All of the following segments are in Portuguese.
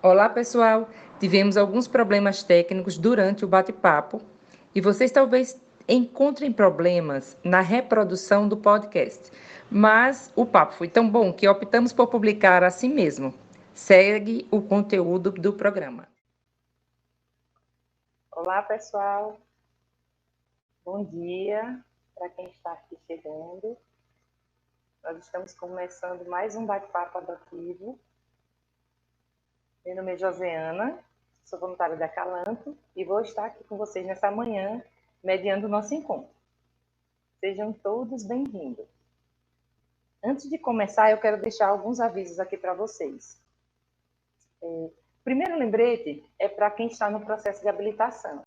Olá, pessoal! Tivemos alguns problemas técnicos durante o bate-papo e vocês talvez encontrem problemas na reprodução do podcast. Mas o papo foi tão bom que optamos por publicar assim mesmo. Segue o conteúdo do programa. Olá, pessoal! Bom dia para quem está aqui chegando. Nós estamos começando mais um bate-papo adotivo. Meu nome é Josiana, sou voluntária da Calanto e vou estar aqui com vocês nessa manhã, mediando o nosso encontro. Sejam todos bem-vindos. Antes de começar, eu quero deixar alguns avisos aqui para vocês. O primeiro lembrete é para quem está no processo de habilitação.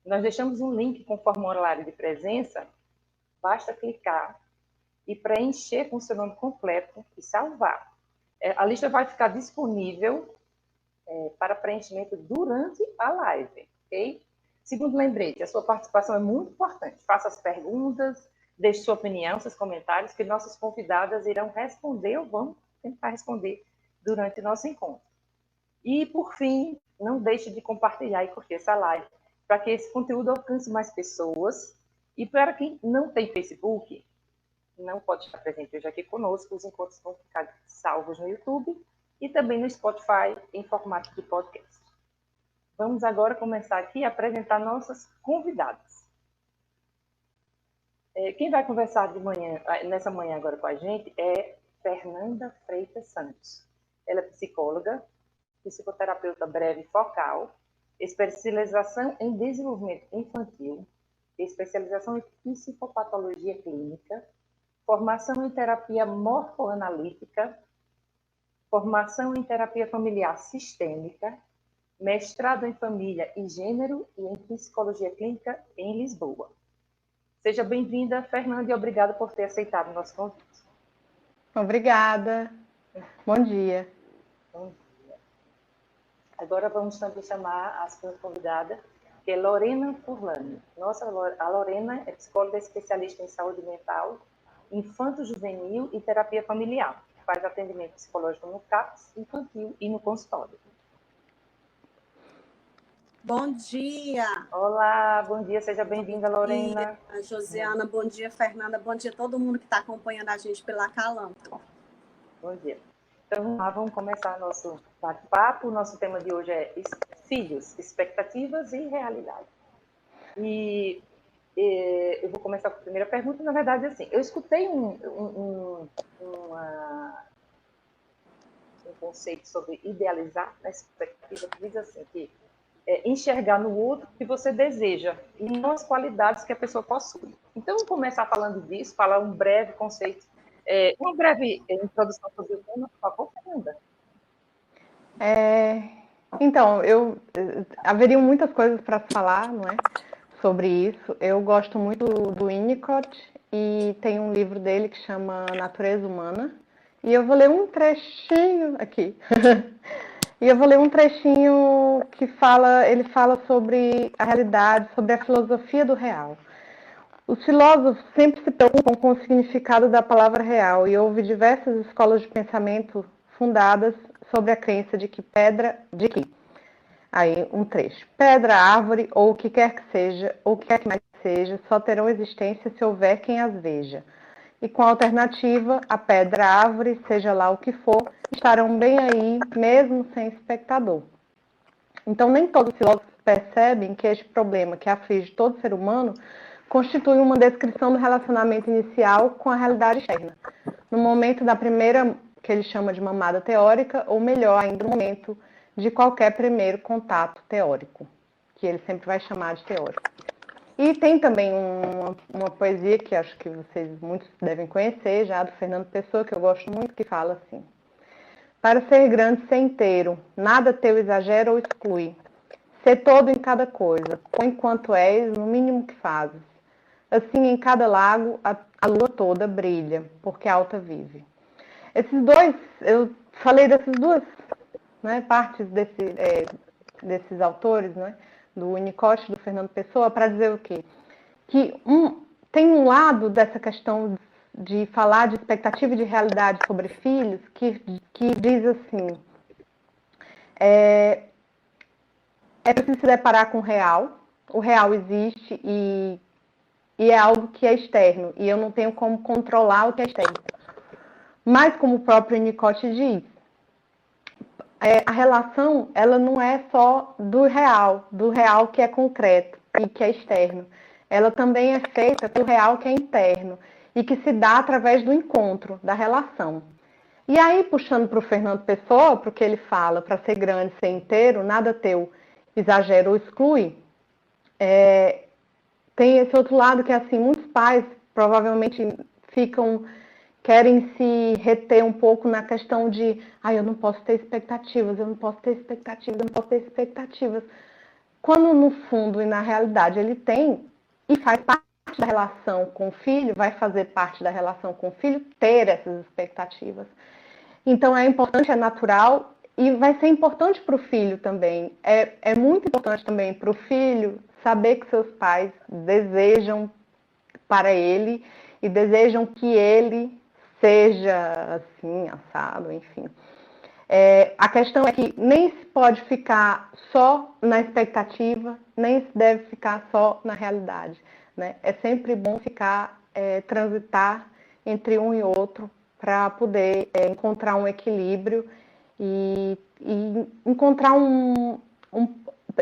Nós deixamos um link com formulário de presença, basta clicar e preencher com o seu nome completo e salvar. A lista vai ficar disponível para preenchimento durante a live, ok? Segundo lembrete, a sua participação é muito importante. Faça as perguntas, deixe sua opinião, seus comentários, que nossas convidadas irão responder ou vão tentar responder durante o nosso encontro. E, por fim, não deixe de compartilhar e curtir essa live, para que esse conteúdo alcance mais pessoas. E para quem não tem Facebook, não pode estar presente hoje aqui conosco, os encontros vão ficar salvos no YouTube e também no Spotify em formato de podcast. Vamos agora começar aqui a apresentar nossas convidadas. Quem vai conversar nessa manhã agora com a gente é Fernanda Freitas Santos. Ela é psicóloga, psicoterapeuta breve focal, especialização em desenvolvimento infantil, especialização em psicopatologia clínica, formação em terapia morfoanalítica, formação em terapia familiar sistêmica, mestrado em família e gênero e em psicologia clínica em Lisboa. Seja bem-vinda, Fernanda, e obrigada por ter aceitado o nosso convite. Obrigada. Bom dia. Bom dia. Agora vamos também chamar a segunda convidada, que é Lorena Furlani. A Lorena é psicóloga especialista em saúde mental, infanto-juvenil e terapia familiar. Faz atendimento psicológico no CAPS infantil e no consultório. Bom dia! Olá, bom dia, seja bem-vinda, Lorena. Bom dia, Josiana, bom dia, Fernanda, bom dia a todo mundo que está acompanhando a gente pela Calanto. Bom dia. Então, vamos começar nosso bate-papo. O nosso tema de hoje é filhos, expectativas e realidade. E eu vou começar com a primeira pergunta. Na verdade, assim, eu escutei um conceito sobre idealizar a expectativa, que diz assim, que enxergar no outro o que você deseja e não as qualidades que a pessoa possui. Então, vamos começar falando disso, falar um breve conceito, uma breve introdução sobre o tema, por favor, Fernanda. Então, haveriam muitas coisas para falar, não é? Sobre isso. Eu gosto muito do Winnicott e tem um livro dele que chama Natureza Humana. E eu vou ler um trechinho aqui. E eu vou ler um trechinho que ele fala sobre a realidade, sobre a filosofia do real. Os filósofos sempre se preocupam com o significado da palavra real e houve diversas escolas de pensamento fundadas sobre a crença de que aí um trecho, pedra, árvore ou o que quer que seja, ou o que quer que mais seja, só terão existência se houver quem as veja. E com a alternativa, a pedra, a árvore, seja lá o que for, estarão bem aí, mesmo sem espectador. Então, nem todos os filósofos percebem que este problema que aflige todo ser humano constitui uma descrição do relacionamento inicial com a realidade externa. No momento da primeira, que ele chama de mamada teórica, ou melhor ainda, no momento de qualquer primeiro contato teórico, que ele sempre vai chamar de teórico. E tem também uma poesia que acho que vocês muitos devem conhecer já, do Fernando Pessoa, que eu gosto muito, que fala assim: para ser grande, ser inteiro, nada teu exagera ou exclui. Ser todo em cada coisa, põe quanto és no mínimo que fazes. Assim, em cada lago, a lua toda brilha, porque alta vive. Eu falei dessas duas, né, partes desses autores, né, do Winnicott e do Fernando Pessoa, para dizer o quê? Que tem um lado dessa questão de falar de expectativa e de realidade sobre filhos que diz assim, É preciso se deparar com o real. O real existe e é algo que é externo, e eu não tenho como controlar o que é externo. Mas, como o próprio Winnicott diz, a relação ela não é só do real que é concreto e que é externo. Ela também é feita pelo real que é interno e que se dá através do encontro, da relação. E aí, puxando para o Fernando Pessoa, para o que ele fala, para ser grande, ser inteiro, nada teu exagera ou exclui, tem esse outro lado que é assim, muitos pais provavelmente querem se reter um pouco na questão de eu não posso ter expectativas, eu não posso ter expectativas, eu não posso ter expectativas. Quando no fundo e na realidade ele tem e faz parte da relação com o filho, vai fazer parte da relação com o filho ter essas expectativas. Então é importante, é natural e vai ser importante para o filho também. É muito importante também para o filho saber que seus pais desejam para ele e desejam que ele seja assim, assado, enfim. A questão é que nem se pode ficar só na expectativa, nem se deve ficar só na realidade, né? É sempre bom transitar entre um e outro para poder encontrar um equilíbrio e encontrar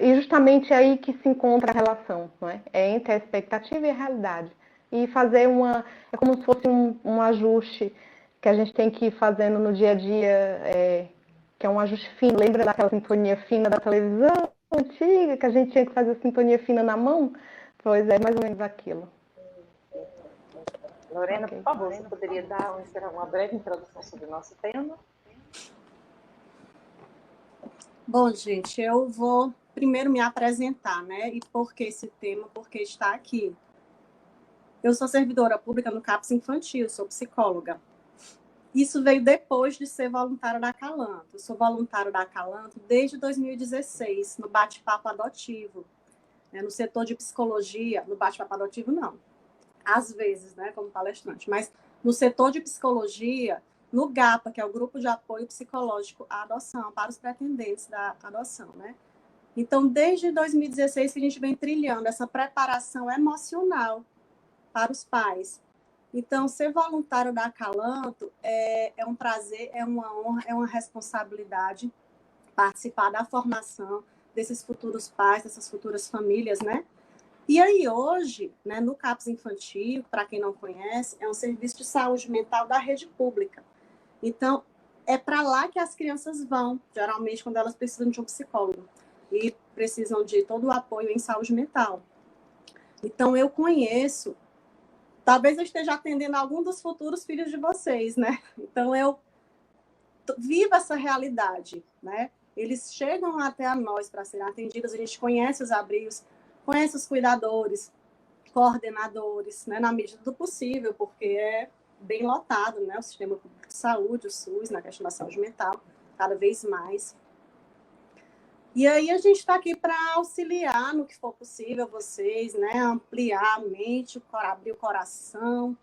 e justamente aí que se encontra a relação, não é? É entre a expectativa e a realidade. E fazer é como se fosse um ajuste que a gente tem que ir fazendo no dia a dia, que é um ajuste fino. Lembra daquela sintonia fina da televisão antiga, que a gente tinha que fazer a sintonia fina na mão? Pois é, mais ou menos aquilo. Lorena, por favor, você poderia dar uma breve introdução sobre o nosso tema? Bom, gente, eu vou primeiro me apresentar, né? E por que esse tema? Porque está aqui. Eu sou servidora pública no CAPS Infantil, sou psicóloga. Isso veio depois de ser voluntária da Acalanto. Eu sou voluntária da Acalanto desde 2016, no bate-papo adotivo. No setor de psicologia, no bate-papo adotivo, não. Às vezes, né, como palestrante. Mas no setor de psicologia, no GAPA, que é o Grupo de Apoio Psicológico à Adoção, para os pretendentes da adoção, né? Então, desde 2016 que a gente vem trilhando essa preparação emocional para os pais. Então, ser voluntário da Acalanto é um prazer, é uma honra, é uma responsabilidade participar da formação desses futuros pais, dessas futuras famílias, né? E aí, hoje, né, no CAPS Infantil, para quem não conhece, é um serviço de saúde mental da rede pública. Então, é para lá que as crianças vão, geralmente, quando elas precisam de um psicólogo e precisam de todo o apoio em saúde mental. Então, eu conheço, talvez eu esteja atendendo algum dos futuros filhos de vocês, né? Então, eu vivo essa realidade, né? Eles chegam até a nós para serem atendidos, a gente conhece os abrigos, conhece os cuidadores, coordenadores, né, na medida do possível, porque é bem lotado, né, o sistema público de saúde, o SUS, na questão da saúde mental, cada vez mais. E aí a gente está aqui para auxiliar no que for possível vocês, né, ampliar a mente, abrir o coração,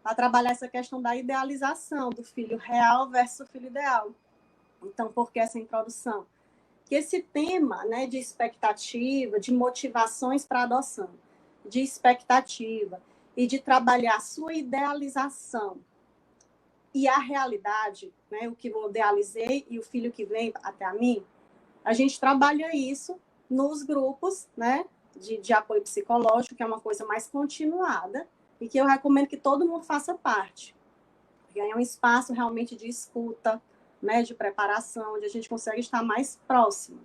para trabalhar essa questão da idealização do filho real versus o filho ideal. Então, por que essa introdução? Que esse tema, né, de expectativa, de motivações para a adoção, de expectativa e de trabalhar a sua idealização e a realidade, né, o que eu idealizei e o filho que vem até a mim, a gente trabalha isso nos grupos, né, de apoio psicológico, que é uma coisa mais continuada e que eu recomendo que todo mundo faça parte. Porque é um espaço realmente de escuta, né, de preparação, onde a gente consegue estar mais próximo.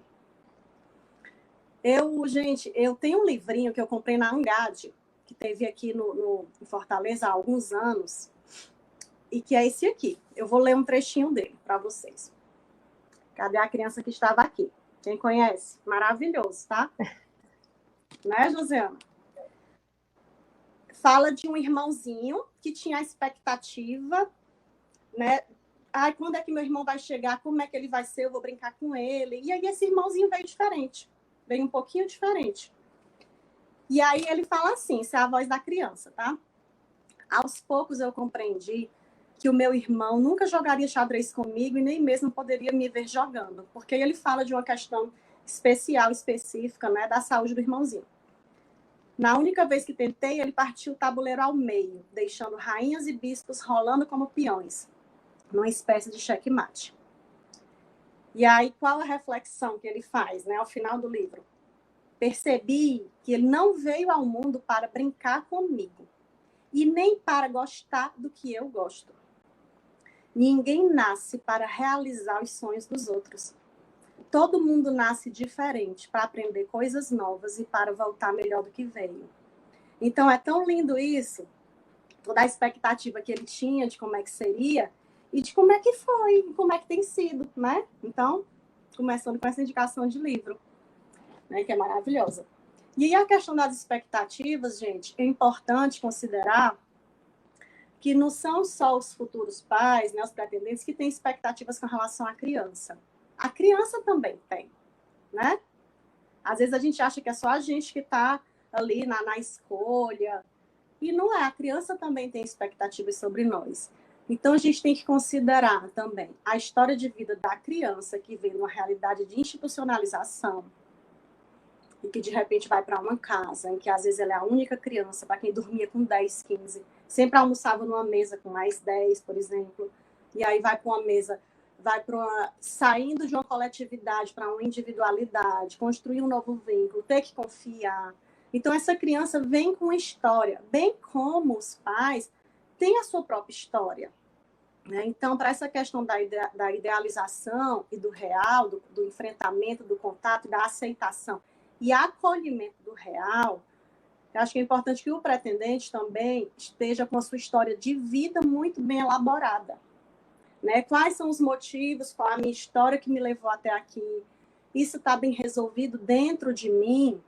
Eu tenho um livrinho que eu comprei na Angad, que teve aqui em Fortaleza há alguns anos, e que é esse aqui. Eu vou ler um trechinho dele para vocês. Cadê a criança que estava aqui? Quem conhece? Maravilhoso, tá? Né, Josiana? Fala de um irmãozinho que tinha a expectativa, né? Quando é que meu irmão vai chegar? Como é que ele vai ser? Eu vou brincar com ele. E aí esse irmãozinho veio diferente. Veio um pouquinho diferente. E aí ele fala assim, isso é a voz da criança, tá? Aos poucos eu compreendi que o meu irmão nunca jogaria xadrez comigo e nem mesmo poderia me ver jogando, porque ele fala de uma questão especial, específica, né, da saúde do irmãozinho. Na única vez que tentei, ele partiu o tabuleiro ao meio, deixando rainhas e bispos rolando como peões, numa espécie de xeque-mate. E aí, qual a reflexão que ele faz, né, ao final do livro? Percebi que ele não veio ao mundo para brincar comigo, e nem para gostar do que eu gosto. Ninguém nasce para realizar os sonhos dos outros. Todo mundo nasce diferente para aprender coisas novas e para voltar melhor do que veio. Então, é tão lindo isso, toda a expectativa que ele tinha de como é que seria e de como é que foi, e como é que tem sido, né? Então, começando com essa indicação de livro, né, que é maravilhosa. E aí a questão das expectativas, gente, é importante considerar que não são só os futuros pais, né, os pretendentes, que têm expectativas com relação à criança. A criança também tem, né? Às vezes a gente acha que é só a gente que está ali na escolha, e não é, a criança também tem expectativas sobre nós. Então a gente tem que considerar também a história de vida da criança que vem numa realidade de institucionalização, e que de repente vai para uma casa, em que às vezes ela é a única criança, para quem dormia com 10, 15, sempre almoçava numa mesa com mais 10, por exemplo, e aí vai para uma mesa, saindo de uma coletividade para uma individualidade, construir um novo vínculo, ter que confiar. Então essa criança vem com uma história, bem como os pais têm a sua própria história, né? Então, para essa questão da idealização e do real, do enfrentamento, do contato, da aceitação e acolhimento do real, eu acho que é importante que o pretendente também esteja com a sua história de vida muito bem elaborada, né? Quais são os motivos, qual a minha história que me levou até aqui? Isso está bem resolvido dentro de mim,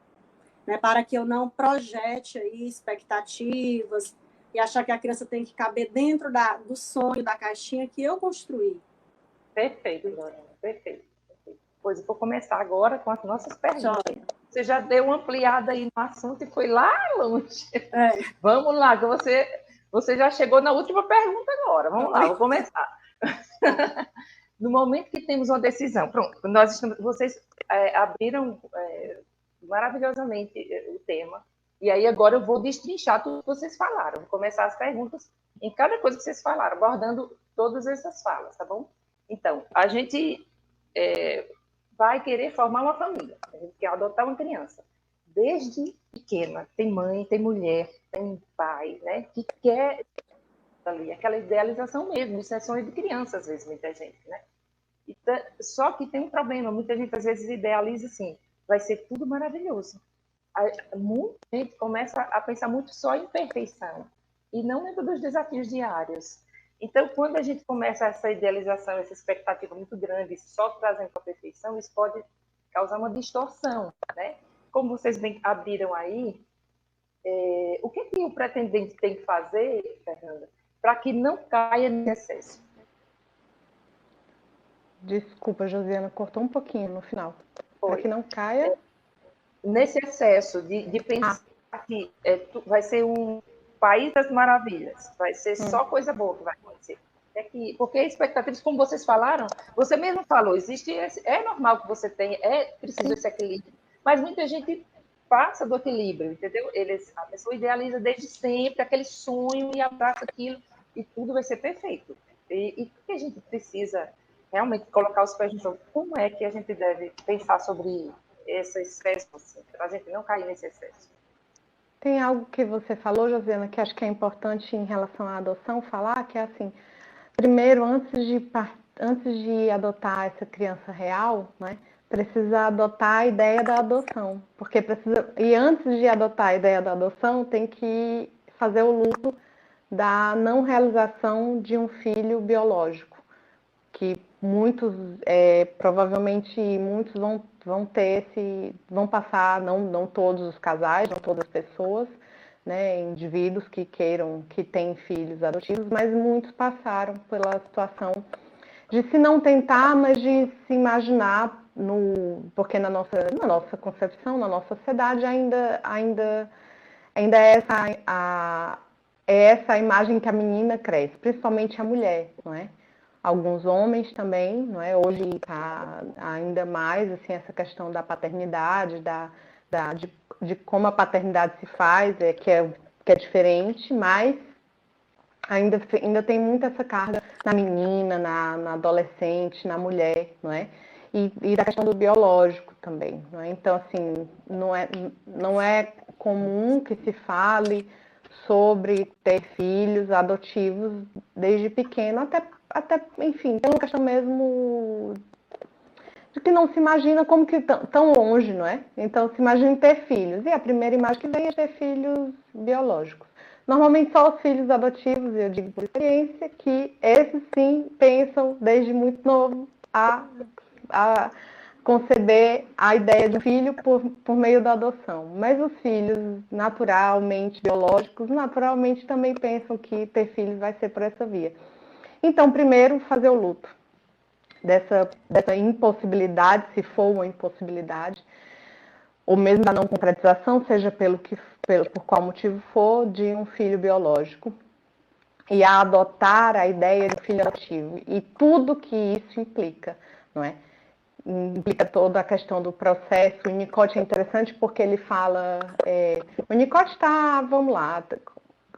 né? Para que eu não projete aí expectativas e achar que a criança tem que caber dentro do sonho, da caixinha que eu construí. Perfeito, Lorena, perfeito. Pois eu vou começar agora com as nossas perguntas. Joia. Você já deu uma ampliada aí no assunto e foi lá longe. É. Vamos lá, que você já chegou na última pergunta agora. Vamos lá, vou começar. No momento que temos uma decisão, pronto, vocês abriram maravilhosamente o tema, e aí agora eu vou destrinchar tudo que vocês falaram, vou começar as perguntas em cada coisa que vocês falaram, abordando todas essas falas, tá bom? Então, a gente vai querer formar uma família, a gente quer adotar uma criança. Desde pequena, tem mãe, tem mulher, tem pai, né, que quer ali, aquela idealização mesmo, isso é sonho de criança, às vezes, muita gente, né? Então, só que tem um problema, muita gente às vezes idealiza assim, vai ser tudo maravilhoso. Muita gente começa a pensar muito só em perfeição e não lembra dos desafios diários. Então, quando a gente começa essa idealização, essa expectativa muito grande, só trazendo para a perfeição, isso pode causar uma distorção, né? Como vocês bem abriram aí, o que o pretendente tem que fazer, Fernanda, para que não caia nesse excesso? Desculpa, Josiana, cortou um pouquinho no final. Para que não caia... Nesse excesso de pensar que vai ser um país das maravilhas, vai ser só coisa boa que vai acontecer. Porque expectativas, como vocês falaram, você mesmo falou, é normal que você tenha, preciso esse equilíbrio, mas muita gente passa do equilíbrio, entendeu? A pessoa idealiza desde sempre aquele sonho e abraça aquilo e tudo vai ser perfeito. E o que a gente precisa realmente colocar os pés no chão? Como é que a gente deve pensar sobre esse excesso, assim, para a gente não cair nesse excesso? Tem algo que você falou, Josiana, que acho que é importante em relação à adoção falar, que é assim, primeiro, antes de adotar essa criança real, né, precisa adotar a ideia da adoção, porque e antes de adotar a ideia da adoção, tem que fazer o luto da não realização de um filho biológico, que muitos, provavelmente muitos vão passar, não todos os casais, não todas as pessoas, né, indivíduos que têm filhos adotivos, mas muitos passaram pela situação de se não tentar, mas de se imaginar, porque na nossa concepção, na nossa sociedade, ainda é essa é essa imagem que a menina cresce, principalmente a mulher, não é? Alguns homens também, não é? Hoje está ainda mais assim, essa questão da paternidade, de como a paternidade se faz, que é diferente, mas ainda tem muito essa carga na menina, na adolescente, na mulher, não é? E da questão do biológico também, não é? Então, assim, não é comum que se fale sobre ter filhos adotivos desde pequeno, até enfim, tem uma questão mesmo de que não se imagina como que tão longe, não é? Então, se imagina ter filhos, e a primeira imagem que vem é ter filhos biológicos. Normalmente só os filhos adotivos, eu digo por experiência, que esses sim pensam desde muito novo a conceber a ideia de um filho por meio da adoção. Mas os filhos naturalmente biológicos, naturalmente também pensam que ter filhos vai ser por essa via. Então, primeiro, fazer o luto dessa impossibilidade, se for uma impossibilidade, ou mesmo da não concretização, seja por qual motivo for, de um filho biológico, e a adotar a ideia de filho adotivo e tudo que isso implica, não é? Implica toda a questão do processo. O Winnicott é interessante porque ele fala... o Winnicott está, vamos lá,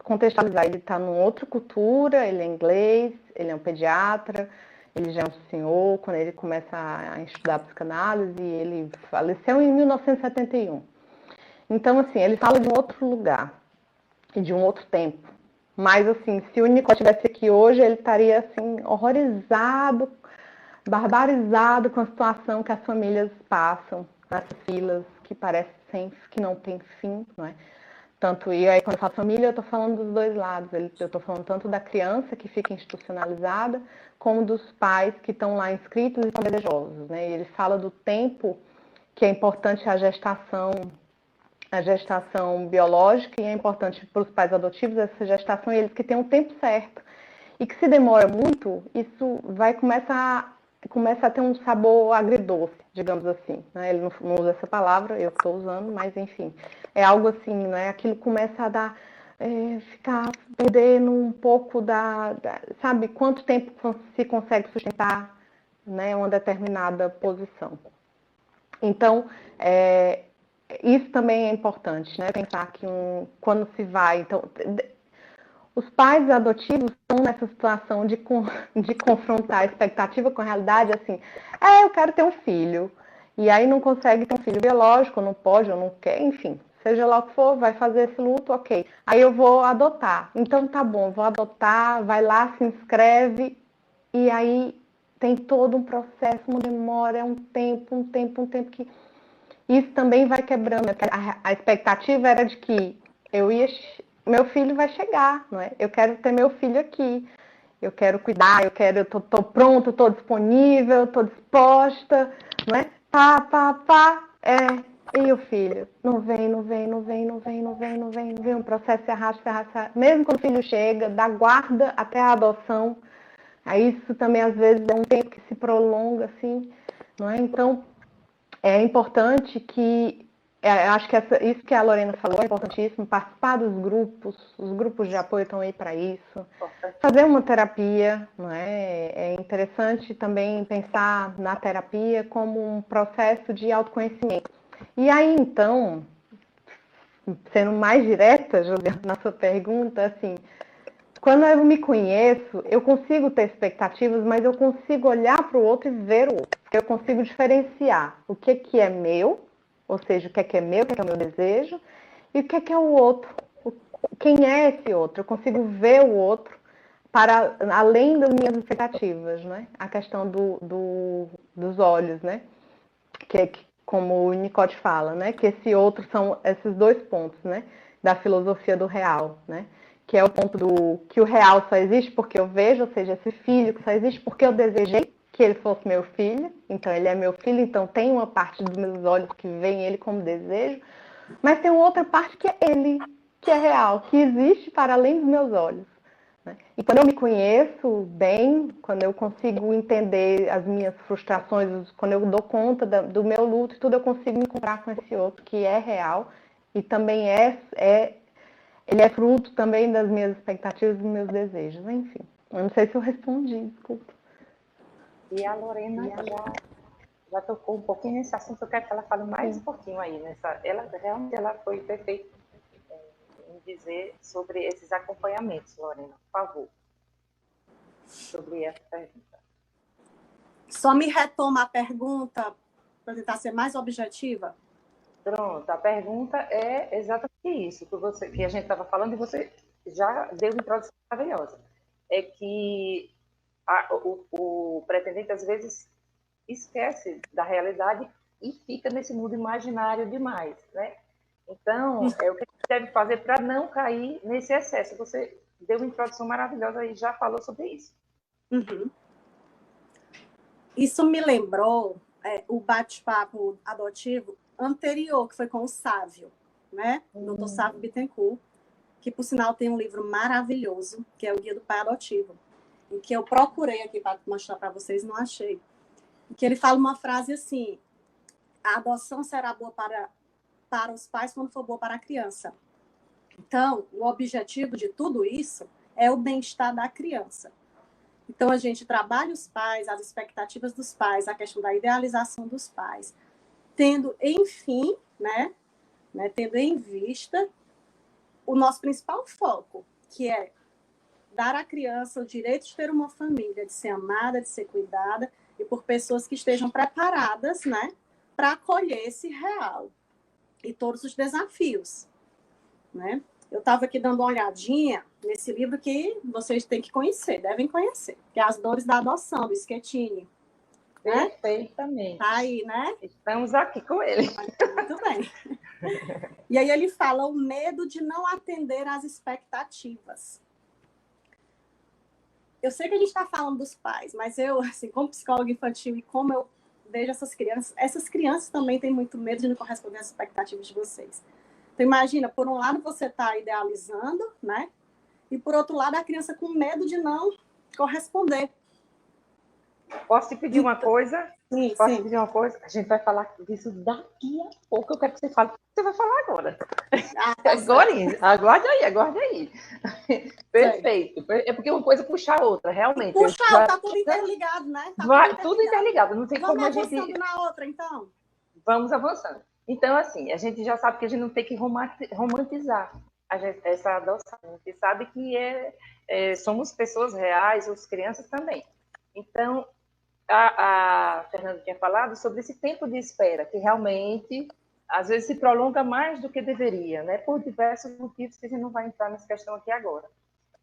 contextualizar, ele está numa outra cultura, ele é inglês, ele é um pediatra, ele já é um senhor, quando ele começa a estudar psicanálise, ele faleceu em 1971. Então, assim, ele fala de um outro lugar e de um outro tempo. Mas, assim, se o Winnicott estivesse aqui hoje, ele estaria, assim, horrorizado, barbarizado com a situação que as famílias passam nessas filas que parecem que não tem fim, não é? Tanto, e aí quando eu falo família, eu estou falando dos dois lados. Eu estou falando tanto da criança que fica institucionalizada, como dos pais que estão lá inscritos e estão desejosos, né? E ele fala do tempo que é importante a gestação biológica, e é importante para os pais adotivos essa gestação, e eles que têm um tempo certo. E que se demora muito, isso vai começa a ter um sabor agridoce, digamos assim, né? Ele não usa essa palavra, eu estou usando, mas enfim, é algo assim, né? Aquilo começa a dar, ficar perdendo um pouco sabe, quanto tempo se consegue sustentar, né, uma determinada posição. Então, isso também é importante, né? Pensar que quando se vai, então, os pais adotivos estão nessa situação de confrontar a expectativa com a realidade, assim, eu quero ter um filho, e aí não consegue ter um filho biológico, não pode, ou não quer, enfim, seja lá o que for, vai fazer esse luto, ok. Aí eu vou adotar, então tá bom, vou adotar, vai lá, se inscreve, e aí tem todo um processo, uma demora, um tempo que isso também vai quebrando, né? A expectativa era de que meu filho vai chegar, não é? Eu quero ter meu filho aqui, eu quero cuidar, eu tô pronto, tô disponível, tô disposta, não é? E o filho? Não vem, o processo se arrasta. Mesmo quando o filho chega, da guarda até a adoção, aí isso também às vezes é um tempo que se prolonga, assim, não é? Então, é importante acho que isso que a Lorena falou é importantíssimo, participar dos grupos, os grupos de apoio estão aí para isso, fazer uma terapia, não é? É interessante também pensar na terapia como um processo de autoconhecimento. E aí, então, sendo mais direta, Juliana, na sua pergunta, assim, quando eu me conheço, eu consigo ter expectativas, mas eu consigo olhar para o outro e ver o outro. Eu consigo diferenciar o que é meu, ou seja, o que é meu, o que é o meu desejo, e o que é o outro. Quem é esse outro? Eu consigo ver o outro para além das minhas expectativas, né? A questão dos olhos, né? Como o Winnicott fala, né? Que esse outro são esses dois pontos, né? Da filosofia do real, né? Que é o ponto que o real só existe porque eu vejo, ou seja, esse filho que só existe porque eu desejei que ele fosse meu filho, então ele é meu filho, então tem uma parte dos meus olhos que vê ele como desejo, mas tem uma outra parte que é ele, que é real, que existe para além dos meus olhos. Né? E quando eu me conheço bem, quando eu consigo entender as minhas frustrações, quando eu dou conta do meu luto e tudo, eu consigo me encontrar com esse outro que é real e também é ele é fruto também das minhas expectativas e dos meus desejos, enfim. Eu não sei se eu respondi, desculpa. E a Lorena já tocou um pouquinho nesse assunto, eu quero que ela fale mais um pouquinho aí. Realmente ela foi perfeita em dizer sobre esses acompanhamentos, Lorena, por favor. Sobre essa pergunta. Só me retoma a pergunta para tentar ser mais objetiva. Pronto, a pergunta é exatamente isso que a gente estava falando e você já deu uma introdução maravilhosa. É que o pretendente, às vezes, esquece da realidade e fica nesse mundo imaginário demais, né? Então, o que a gente deve fazer para não cair nesse excesso? Você deu uma introdução maravilhosa e já falou sobre isso. Uhum. Isso me lembrou o bate-papo adotivo anterior, que foi com o Sávio, né? O Dr. Sávio Bittencourt, que, por sinal, tem um livro maravilhoso, que é o Guia do Pai Adotivo, e que eu procurei aqui para mostrar para vocês, não achei. E que ele fala uma frase assim: a adoção será boa para os pais quando for boa para a criança. Então, o objetivo de tudo isso é o bem-estar da criança. Então, a gente trabalha os pais, as expectativas dos pais, a questão da idealização dos pais, tendo, enfim, tendo em vista o nosso principal foco, que é dar à criança o direito de ter uma família, de ser amada, de ser cuidada, e por pessoas que estejam preparadas, né, para acolher esse real e todos os desafios, né? Eu estava aqui dando uma olhadinha nesse livro que vocês têm que conhecer, devem conhecer, que é As Dores da Adoção, do Schettini. Né? Perfeitamente. Tá aí, né? Estamos aqui com ele. Muito bem. E aí ele fala o medo de não atender às expectativas. Eu sei que a gente está falando dos pais, mas eu, assim, como psicóloga infantil e como eu vejo essas crianças também têm muito medo de não corresponder às expectativas de vocês. Então, imagina, por um lado você está idealizando, né? E por outro lado a criança com medo de não corresponder. Posso te pedir uma coisa? Sim, Posso sim. te pedir uma coisa? A gente vai falar disso daqui a pouco. Eu quero que você fale. Você vai falar agora. Aguarde aí. Perfeito. É porque uma coisa puxa a outra, realmente. Tá tudo interligado, né? Tudo interligado. Não tem como a gente... Vamos avançando na outra, então. Vamos avançando. Então, assim, a gente já sabe que a gente não tem que romantizar essa adoção. A gente sabe que somos pessoas reais, as crianças também. Então, a Fernanda tinha falado sobre esse tempo de espera, que realmente, às vezes, se prolonga mais do que deveria, né? Por diversos motivos que a gente não vai entrar nessa questão aqui agora.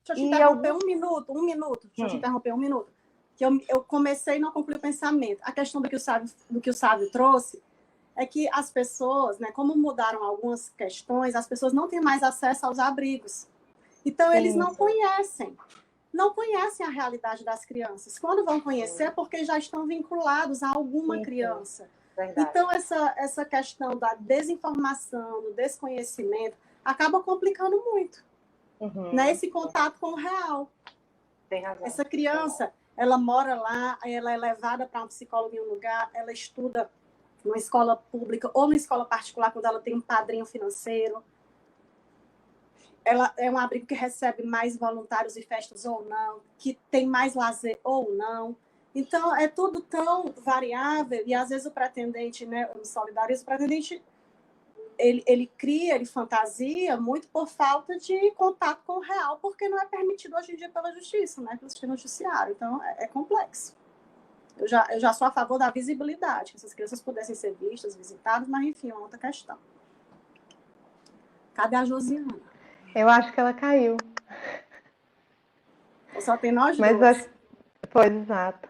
Deixa eu te interromper um minuto. Deixa eu te interromper um minuto. Que eu comecei e não concluí o pensamento. A questão do que o Sávio trouxe é que as pessoas, né, como mudaram algumas questões, as pessoas não têm mais acesso aos abrigos. Então, eles não conhecem a realidade das crianças. Quando vão conhecer, é porque já estão vinculados a alguma criança. Verdade. Então, essa questão da desinformação, do desconhecimento, acaba complicando muito. Né? Esse contato com o real. Tem razão. Essa criança, ela mora lá, ela é levada para um psicólogo em um lugar, ela estuda numa escola pública ou numa escola particular, quando ela tem um padrinho financeiro. Ela é um abrigo que recebe mais voluntários e festas ou não, que tem mais lazer ou não. Então, é tudo tão variável, e às vezes o pretendente, né, eu me solidarizo, o pretendente, ele cria, ele fantasia muito por falta de contato com o real, porque não é permitido hoje em dia pela justiça, né, pelo sistema judiciário. Então, é complexo. Eu já sou a favor da visibilidade, que essas crianças pudessem ser vistas, visitadas, mas, enfim, é uma outra questão. Cadê a Josiana? Eu acho que ela caiu. Só tem nós dois. Mas pois, exato.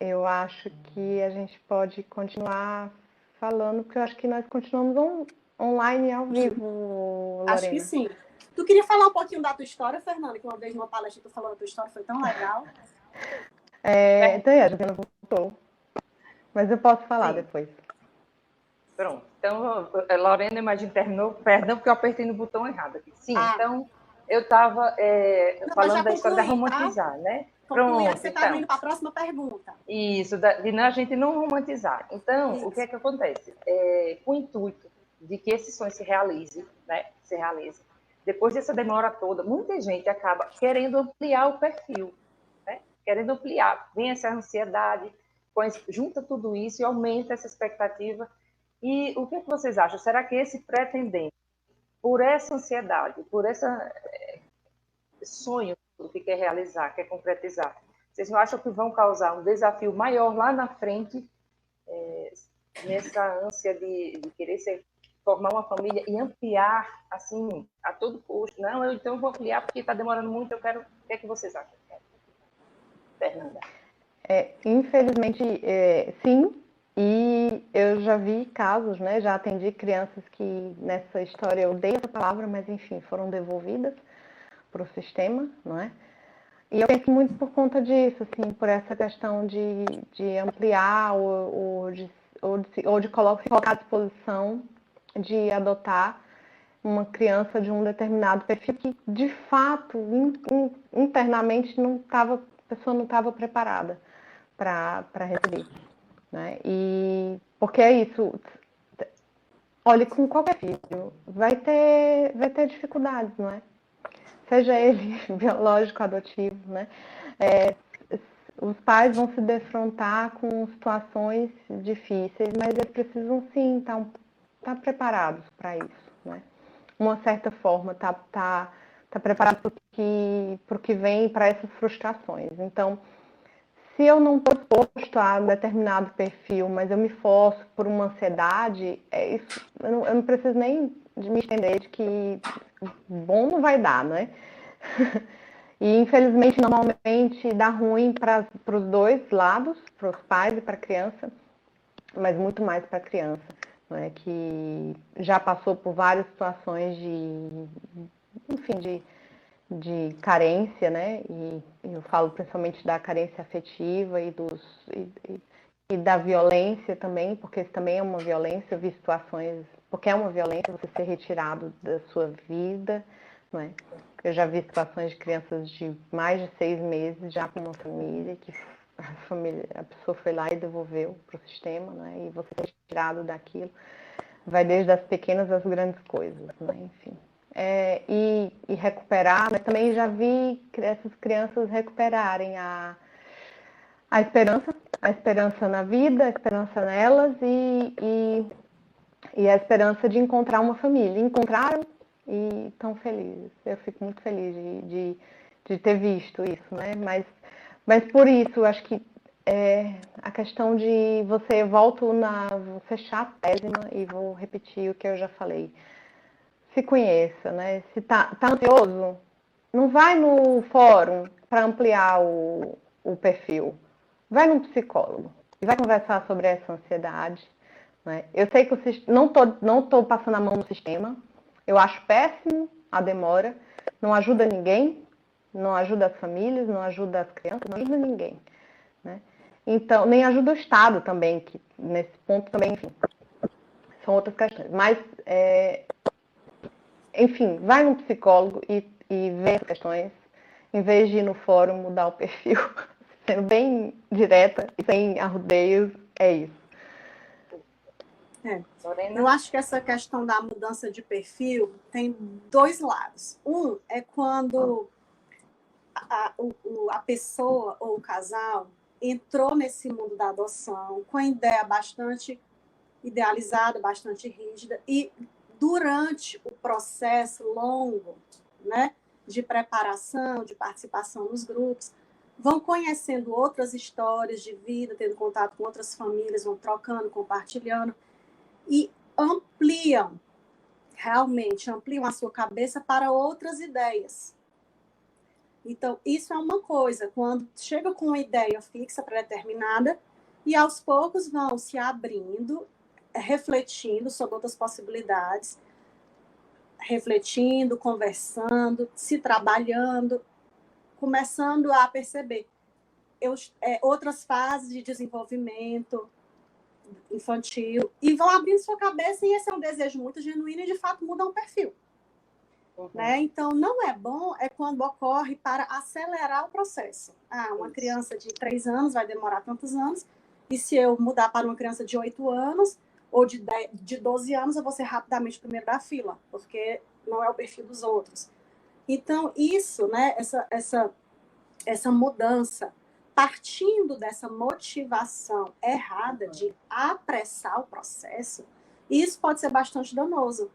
Eu acho que a gente pode continuar falando, porque eu acho que nós continuamos online ao vivo, Lorena. Acho que sim. Tu queria falar um pouquinho da tua história, Fernanda, que uma vez numa palestra tu falou da tua história, foi tão legal. Então, a gente não voltou. Mas eu posso falar depois. Pronto. Então, Lorena, imagino, terminou. Perdão, porque eu apertei no botão errado aqui. Sim, então, eu estava falando da história da romantizar, né? Pronto, você está indo para a próxima pergunta. Isso, de a gente não romantizar. Então, o que é que acontece? Com o intuito de que esse sonho se realize, né? Se realize, depois dessa demora toda, muita gente acaba querendo ampliar o perfil, né? Querendo ampliar. Vem essa ansiedade, junta tudo isso e aumenta essa expectativa. E o que vocês acham? Será que esse pretendente, por essa ansiedade, por esse sonho que quer realizar, quer concretizar, vocês não acham que vão causar um desafio maior lá na frente, nessa ânsia de querer formar uma família e ampliar, assim, a todo custo? Não, então eu vou ampliar porque está demorando muito, eu quero... O que é que vocês acham? Fernanda? Infelizmente, sim. E eu já vi casos, né? Já atendi crianças que nessa história, eu odeio essa palavra, mas enfim, foram devolvidas para o sistema, não é? E eu penso muito por conta disso, assim, por essa questão de ampliar ou de se colocar à disposição de adotar uma criança de um determinado perfil que, de fato, internamente a pessoa não estava preparada para receber, né? E porque é isso, olhe, com qualquer filho vai ter dificuldades, não é? Seja ele biológico, adotivo, né? Os pais vão se defrontar com situações difíceis, mas eles precisam sim estar preparados para isso, né? Uma certa forma, tá preparado para o que vem, para essas frustrações. Então, se eu não estou exposto a determinado perfil, mas eu me forço por uma ansiedade, isso, eu não preciso nem de me estender de que bom não vai dar, né? E, infelizmente, normalmente dá ruim para os dois lados, para os pais e para a criança, mas muito mais para a criança, né? Que já passou por várias situações de carência, né? E eu falo principalmente da carência afetiva e da violência também, porque isso também é uma violência. Eu vi situações, porque é uma violência você ser retirado da sua vida, não é? Eu já vi situações de crianças de mais de 6 meses já com uma família, que a pessoa foi lá e devolveu para o sistema, né? E você ser retirado daquilo. Vai desde as pequenas às grandes coisas, né? Enfim. E recuperar, mas também já vi essas crianças recuperarem a esperança na vida, a esperança nelas e a esperança de encontrar uma família. Encontraram e estão felizes. Eu fico muito feliz de ter visto isso, né? Mas por isso, acho que a questão de vou fechar a pésima e vou repetir o que eu já falei. Se conheça, né? Se tá ansioso, não vai no fórum para ampliar o perfil. Vai num psicólogo e vai conversar sobre essa ansiedade, né? Eu sei que não tô passando a mão no sistema. Eu acho péssimo a demora. Não ajuda ninguém, não ajuda as famílias, não ajuda as crianças, não ajuda ninguém, né? Então, nem ajuda o Estado também, que nesse ponto também, enfim, são outras questões. Mas, enfim, vai num psicólogo e vê as questões, em vez de ir no fórum mudar o perfil, sendo bem direta e sem arrudeios, é isso. Eu acho que essa questão da mudança de perfil tem dois lados. Um é quando a pessoa ou o casal entrou nesse mundo da adoção com a ideia bastante idealizada, bastante rígida, e durante o processo longo, né, de preparação, de participação nos grupos, vão conhecendo outras histórias de vida, tendo contato com outras famílias, vão trocando, compartilhando, e realmente ampliam a sua cabeça para outras ideias. Então, isso é uma coisa, quando chega com uma ideia fixa, pré-determinada, e aos poucos vão se abrindo, refletindo sobre outras possibilidades, refletindo, conversando, se trabalhando, começando a perceber outras fases de desenvolvimento infantil, e vão abrindo sua cabeça, e esse é um desejo muito genuíno e, de fato, muda um perfil. Uhum. Né? Então, não é bom quando ocorre para acelerar o processo. Uma criança de 3 anos vai demorar tantos anos, e se eu mudar para uma criança de 8 anos ou de 12 anos, eu vou ser rapidamente o primeiro da fila, porque não é o perfil dos outros. Então, isso, né, essa mudança, partindo dessa motivação errada de apressar o processo, isso pode ser bastante danoso.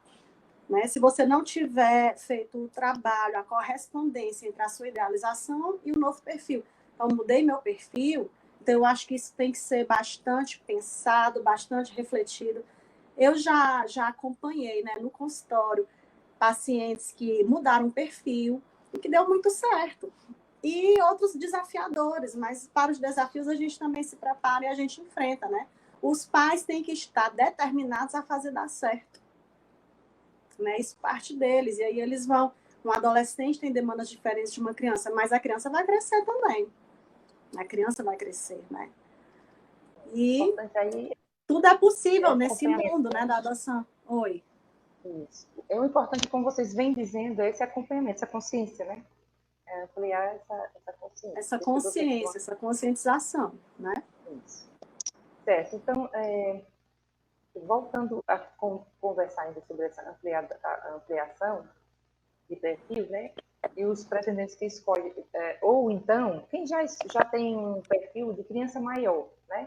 Né? Se você não tiver feito o trabalho, a correspondência entre a sua idealização e o novo perfil. Então, mudei meu perfil, então eu acho que isso tem que ser bastante pensado, bastante refletido. Eu já acompanhei, né, no consultório pacientes que mudaram o perfil e que deu muito certo. E outros desafiadores, mas para os desafios a gente também se prepara e a gente enfrenta, né? Os pais têm que estar determinados a fazer dar certo. Né? Isso parte deles, e aí eles vão. Um adolescente tem demandas diferentes de uma criança, mas a criança vai crescer também. A criança vai crescer, né? E tudo é possível nesse mundo, né, da adoção. Oi. Isso. É o importante, como vocês vêm dizendo, é esse acompanhamento, essa consciência, né? É ampliar essa consciência. Essa consciência, essa conscientização, né? Isso. Certo. Então, voltando a conversar ainda sobre essa ampliação de perfil, né? E os pretendentes que escolhem, ou então, quem já tem um perfil de criança maior, né?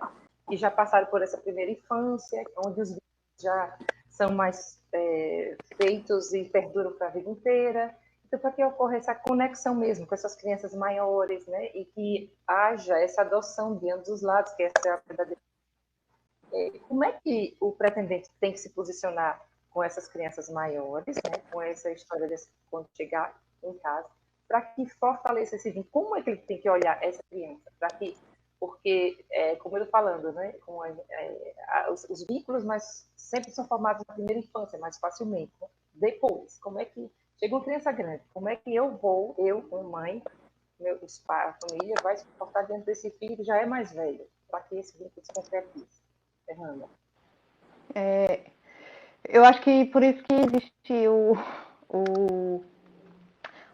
Que já passaram por essa primeira infância, onde os vínculos já são mais feitos e perduram para a vida inteira. Então, para que ocorra essa conexão mesmo com essas crianças maiores, né? E que haja essa adoção de ambos os lados, que essa é a verdadeira. Como é que o pretendente tem que se posicionar com essas crianças maiores, né? Com essa história quando chegar em casa, para que fortaleça esse vínculo? Como é que ele tem que olhar essa criança? Porque, como eu estou falando, né? Os vínculos sempre são formados na primeira infância, mais facilmente. Né? Depois, como é que chega uma criança grande? Como é que eu, como mãe, a família, vai se comportar diante desse filho que já é mais velho, para que esse vínculo se concretize? Fernanda. Eu acho que por isso que existe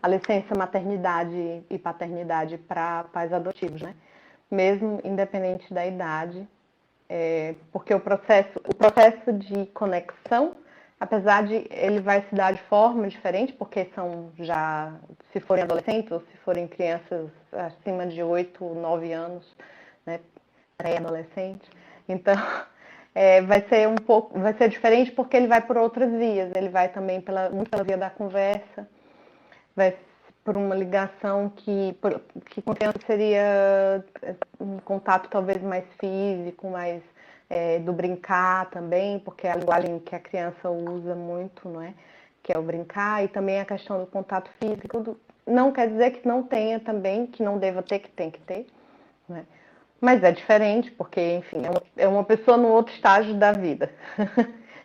a licença maternidade e paternidade para pais adotivos, né? Mesmo independente da idade, porque o processo de conexão, apesar de ele vai se dar de forma diferente, porque se forem adolescentes ou se forem crianças acima de 8, 9 anos, né, pré-adolescente, então vai ser diferente porque ele vai por outras vias, ele vai também muito pela via da conversa, vai por uma ligação que com criança seria um contato talvez mais físico, mais do brincar também, porque é a linguagem que a criança usa muito, não é? Que é o brincar, e também a questão do contato físico. Não quer dizer que não tenha também, que não deva ter, que tem que ter, não é? Mas é diferente, porque, enfim, é uma pessoa no outro estágio da vida.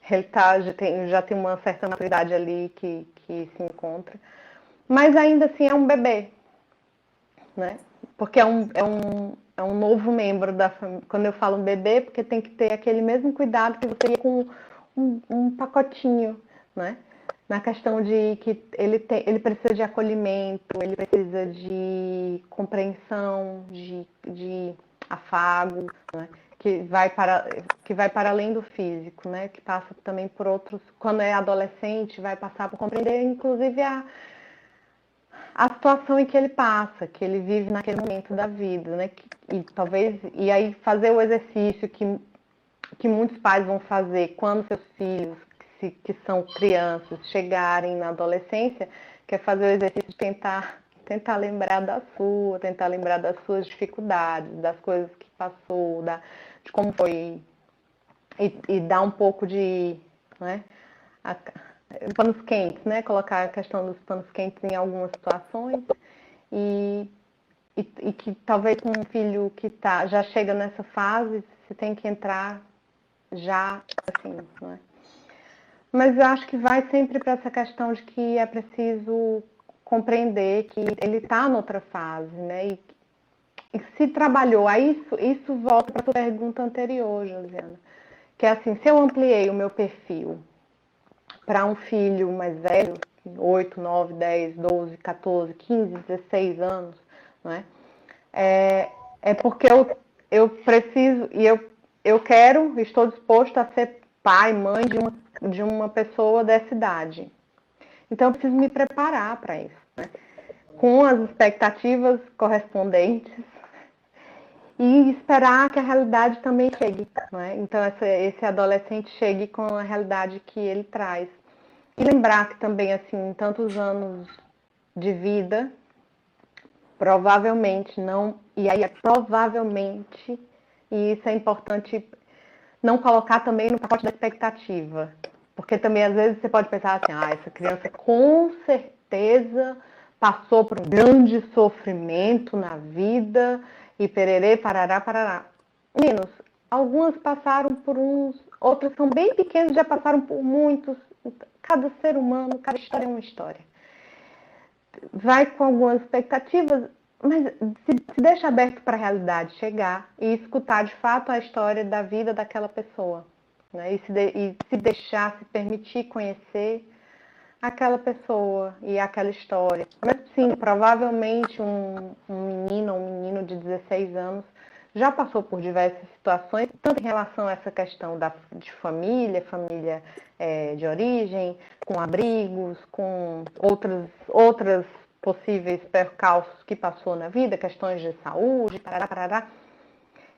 Ele já tem uma certa maturidade ali que se encontra. Mas ainda assim é um bebê, né? Porque é um novo membro da família. Quando eu falo bebê, porque tem que ter aquele mesmo cuidado que você teria com um pacotinho, né? Na questão de que ele precisa de acolhimento, ele precisa de compreensão, de afago, né? que vai para além do físico, né? Que passa também por outros. Quando é adolescente, vai passar por compreender, inclusive, a situação em que ele passa, que ele vive naquele momento da vida, né? E aí fazer o exercício que muitos pais vão fazer quando seus filhos, que são crianças, chegarem na adolescência, que é fazer o exercício de tentar lembrar tentar lembrar das suas dificuldades, das coisas que passou, de como foi, e dar um pouco de, né, panos quentes, né, colocar a questão dos panos quentes em algumas situações, e que talvez com um filho que já chega nessa fase, você tem que entrar já, assim, não é? Mas eu acho que vai sempre para essa questão de que é preciso compreender que ele está noutra fase, né? E se trabalhou, aí isso volta para a sua pergunta anterior, Josiana, que é assim, se eu ampliei o meu perfil para um filho mais velho, 8, 9, 10, 12, 14, 15, 16 anos, não é? É porque eu preciso e eu quero, estou disposto a ser pai, mãe de uma pessoa dessa idade. Então, eu preciso me preparar para isso, né? Com as expectativas correspondentes e esperar que a realidade também chegue, né? Então, esse adolescente chegue com a realidade que ele traz. E lembrar que também, assim, em tantos anos de vida, provavelmente não, e aí é provavelmente, e isso é importante não colocar também no pacote da expectativa. Porque também, às vezes, você pode pensar assim, essa criança com certeza passou por um grande sofrimento na vida, e pererê, parará, parará. Menos, algumas passaram por uns, outras são bem pequenas, já passaram por muitos. Cada ser humano, cada história é uma história. Vai com algumas expectativas, mas se deixa aberto para a realidade chegar e escutar de fato a história da vida daquela pessoa, né? E se deixar, se permitir conhecer aquela pessoa e aquela história. Mas sim, provavelmente um menino ou um menino de 16 anos já passou por diversas situações, tanto em relação a essa questão de família de origem, com abrigos, com outras possíveis percalços que passou na vida, questões de saúde, parará, parará.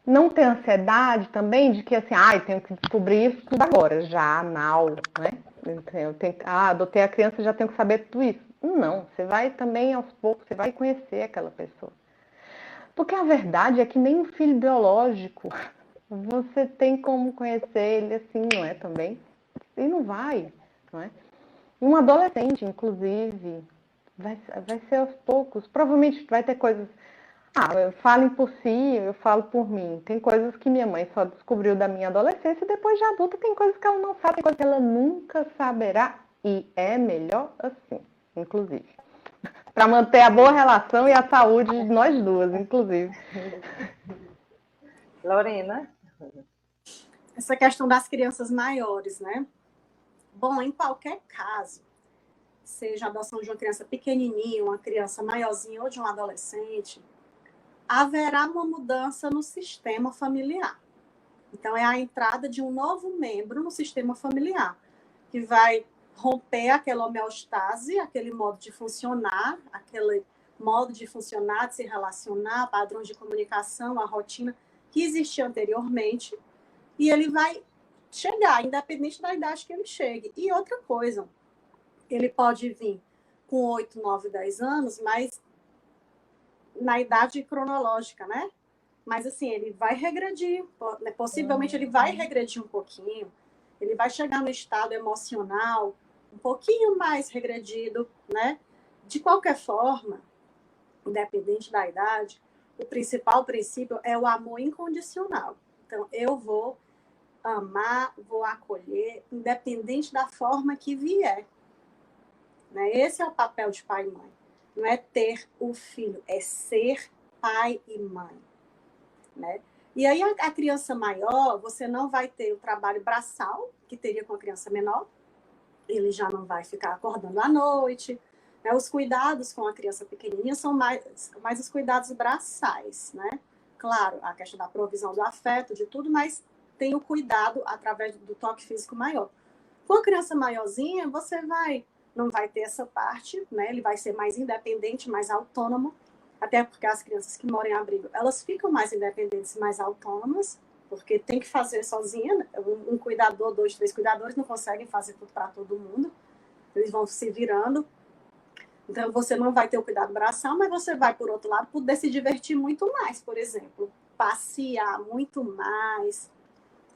Não ter ansiedade também de que assim, eu tenho que descobrir isso tudo agora, já, now, né? Adotei a criança, já tenho que saber tudo isso. Não, você vai também aos poucos, você vai conhecer aquela pessoa. Porque a verdade é que nem um filho biológico você tem como conhecer ele assim, não é também? E não vai, não é? Um adolescente, inclusive, vai ser aos poucos. Provavelmente vai ter coisas... falem por si, eu falo por mim. Tem coisas que minha mãe só descobriu da minha adolescência e depois de adulta tem coisas que ela não sabe, tem coisas que ela nunca saberá. E é melhor assim, inclusive. Para manter a boa relação e a saúde de nós duas, inclusive. Lorena? Essa questão das crianças maiores, né? Bom, em qualquer caso, seja a adoção de uma criança pequenininha, uma criança maiorzinha ou de um adolescente, haverá uma mudança no sistema familiar. Então, é a entrada de um novo membro no sistema familiar, que vai romper aquela homeostase, aquele modo de funcionar, de se relacionar, padrões de comunicação, a rotina que existia anteriormente, e ele vai chegar, independente da idade que ele chegue. E outra coisa, ele pode vir com 8, 9, 10 anos, mas na idade cronológica, né? Mas, assim, ele vai regredir, possivelmente ele vai regredir um pouquinho, ele vai chegar no estado emocional um pouquinho mais regredido, né? De qualquer forma, independente da idade, o principal princípio é o amor incondicional. Então, eu vou amar, vou acolher, independente da forma que vier. Né? Esse é o papel de pai e mãe. Não é ter o filho, é ser pai e mãe. Né? E aí, a criança maior, você não vai ter o trabalho braçal, que teria com a criança menor, ele já não vai ficar acordando à noite. Né? Os cuidados com a criança pequenininha são mais os cuidados braçais. Né? Claro, a questão da provisão do afeto, de tudo, mas tem o cuidado através do toque físico maior. Com a criança maiorzinha, você não vai ter essa parte, né? Ele vai ser mais independente, mais autônomo, até porque as crianças que moram em abrigo, elas ficam mais independentes, mais autônomas, porque tem que fazer sozinha, um cuidador, 2, 3 cuidadores não conseguem fazer tudo para todo mundo, eles vão se virando. Então, você não vai ter o cuidado braçal, mas você vai, por outro lado, poder se divertir muito mais, por exemplo, passear muito mais,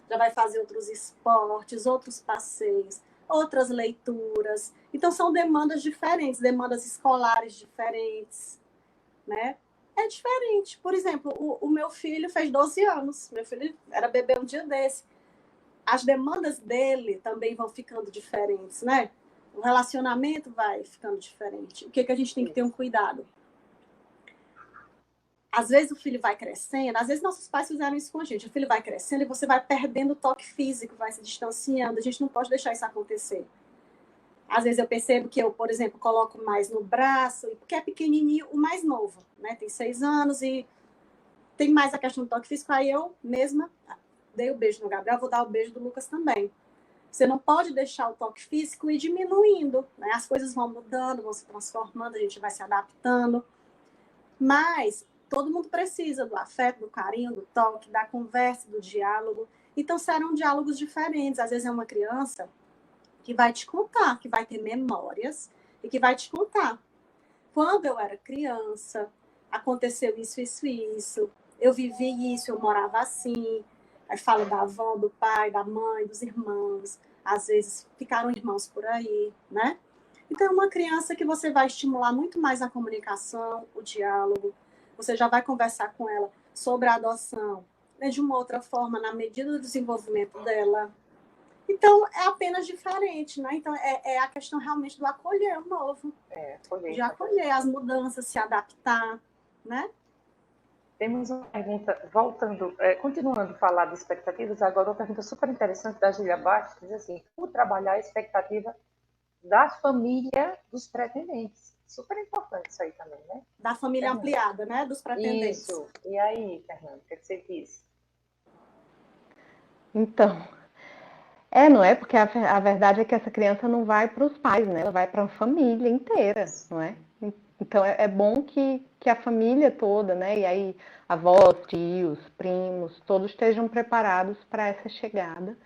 já vai fazer outros esportes, outros passeios, outras leituras. Então, são demandas diferentes, demandas escolares diferentes, né? É diferente. Por exemplo, o meu filho fez 12 anos, meu filho era bebê um dia desse. As demandas dele também vão ficando diferentes, né? O relacionamento vai ficando diferente. O que a gente tem que ter um cuidado? Às vezes o filho vai crescendo, às vezes nossos pais fizeram isso com a gente. O filho vai crescendo e você vai perdendo o toque físico, vai se distanciando. A gente não pode deixar isso acontecer. Às vezes eu percebo que eu, por exemplo, coloco mais no braço, porque é pequenininho, o mais novo, né? Tem 6 anos e tem mais a questão do toque físico. Aí eu mesma dei o beijo no Gabriel, vou dar o beijo do Lucas também. Você não pode deixar o toque físico ir diminuindo, né? As coisas vão mudando, vão se transformando, a gente vai se adaptando. Mas todo mundo precisa do afeto, do carinho, do toque, da conversa, do diálogo. Então, serão diálogos diferentes. Às vezes é uma criança que vai te contar, que vai ter memórias e que vai te contar. Quando eu era criança, aconteceu isso, isso e isso. Eu vivi isso, eu morava assim. Aí fala da avó, do pai, da mãe, dos irmãos. Às vezes ficaram irmãos por aí, né? Então, é uma criança que você vai estimular muito mais a comunicação, o diálogo. Você já vai conversar com ela sobre a adoção, né, de uma outra forma, na medida do desenvolvimento dela. Então, é apenas diferente, né? Então, é a questão realmente do acolher o novo. De acolher as mudanças, se adaptar, né? Temos uma pergunta, continuando a falar de expectativas, agora uma pergunta super interessante da Júlia Bastos, diz assim, como trabalhar a expectativa da família dos pretendentes? Super importante isso aí também, né? Da família ampliada, né? Dos pretendentes. Isso. E aí, Fernanda, o que você diz? Então, não é? Porque a verdade é que essa criança não vai para os pais, né? Ela vai para a família inteira, não é? Então, é bom que a família toda, né? E aí, avós, tios, primos, todos estejam preparados para essa chegada,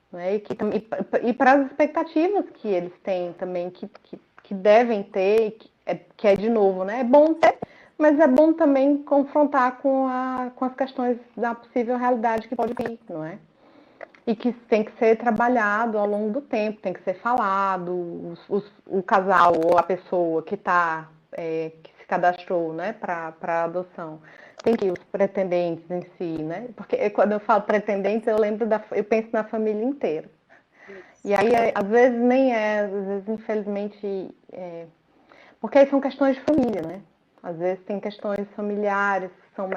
não é? E para as expectativas que eles têm também, que devem ter, que é de novo, né? É bom ter, mas é bom também confrontar com as questões da possível realidade que pode vir, não é? E que tem que ser trabalhado ao longo do tempo, tem que ser falado, o casal ou a pessoa que que se cadastrou, né, para adoção, tem que ir, os pretendentes em si, né, porque quando eu falo pretendentes eu penso na família inteira. E aí às vezes nem às vezes infelizmente, porque aí são questões de família, né, às vezes tem questões familiares que são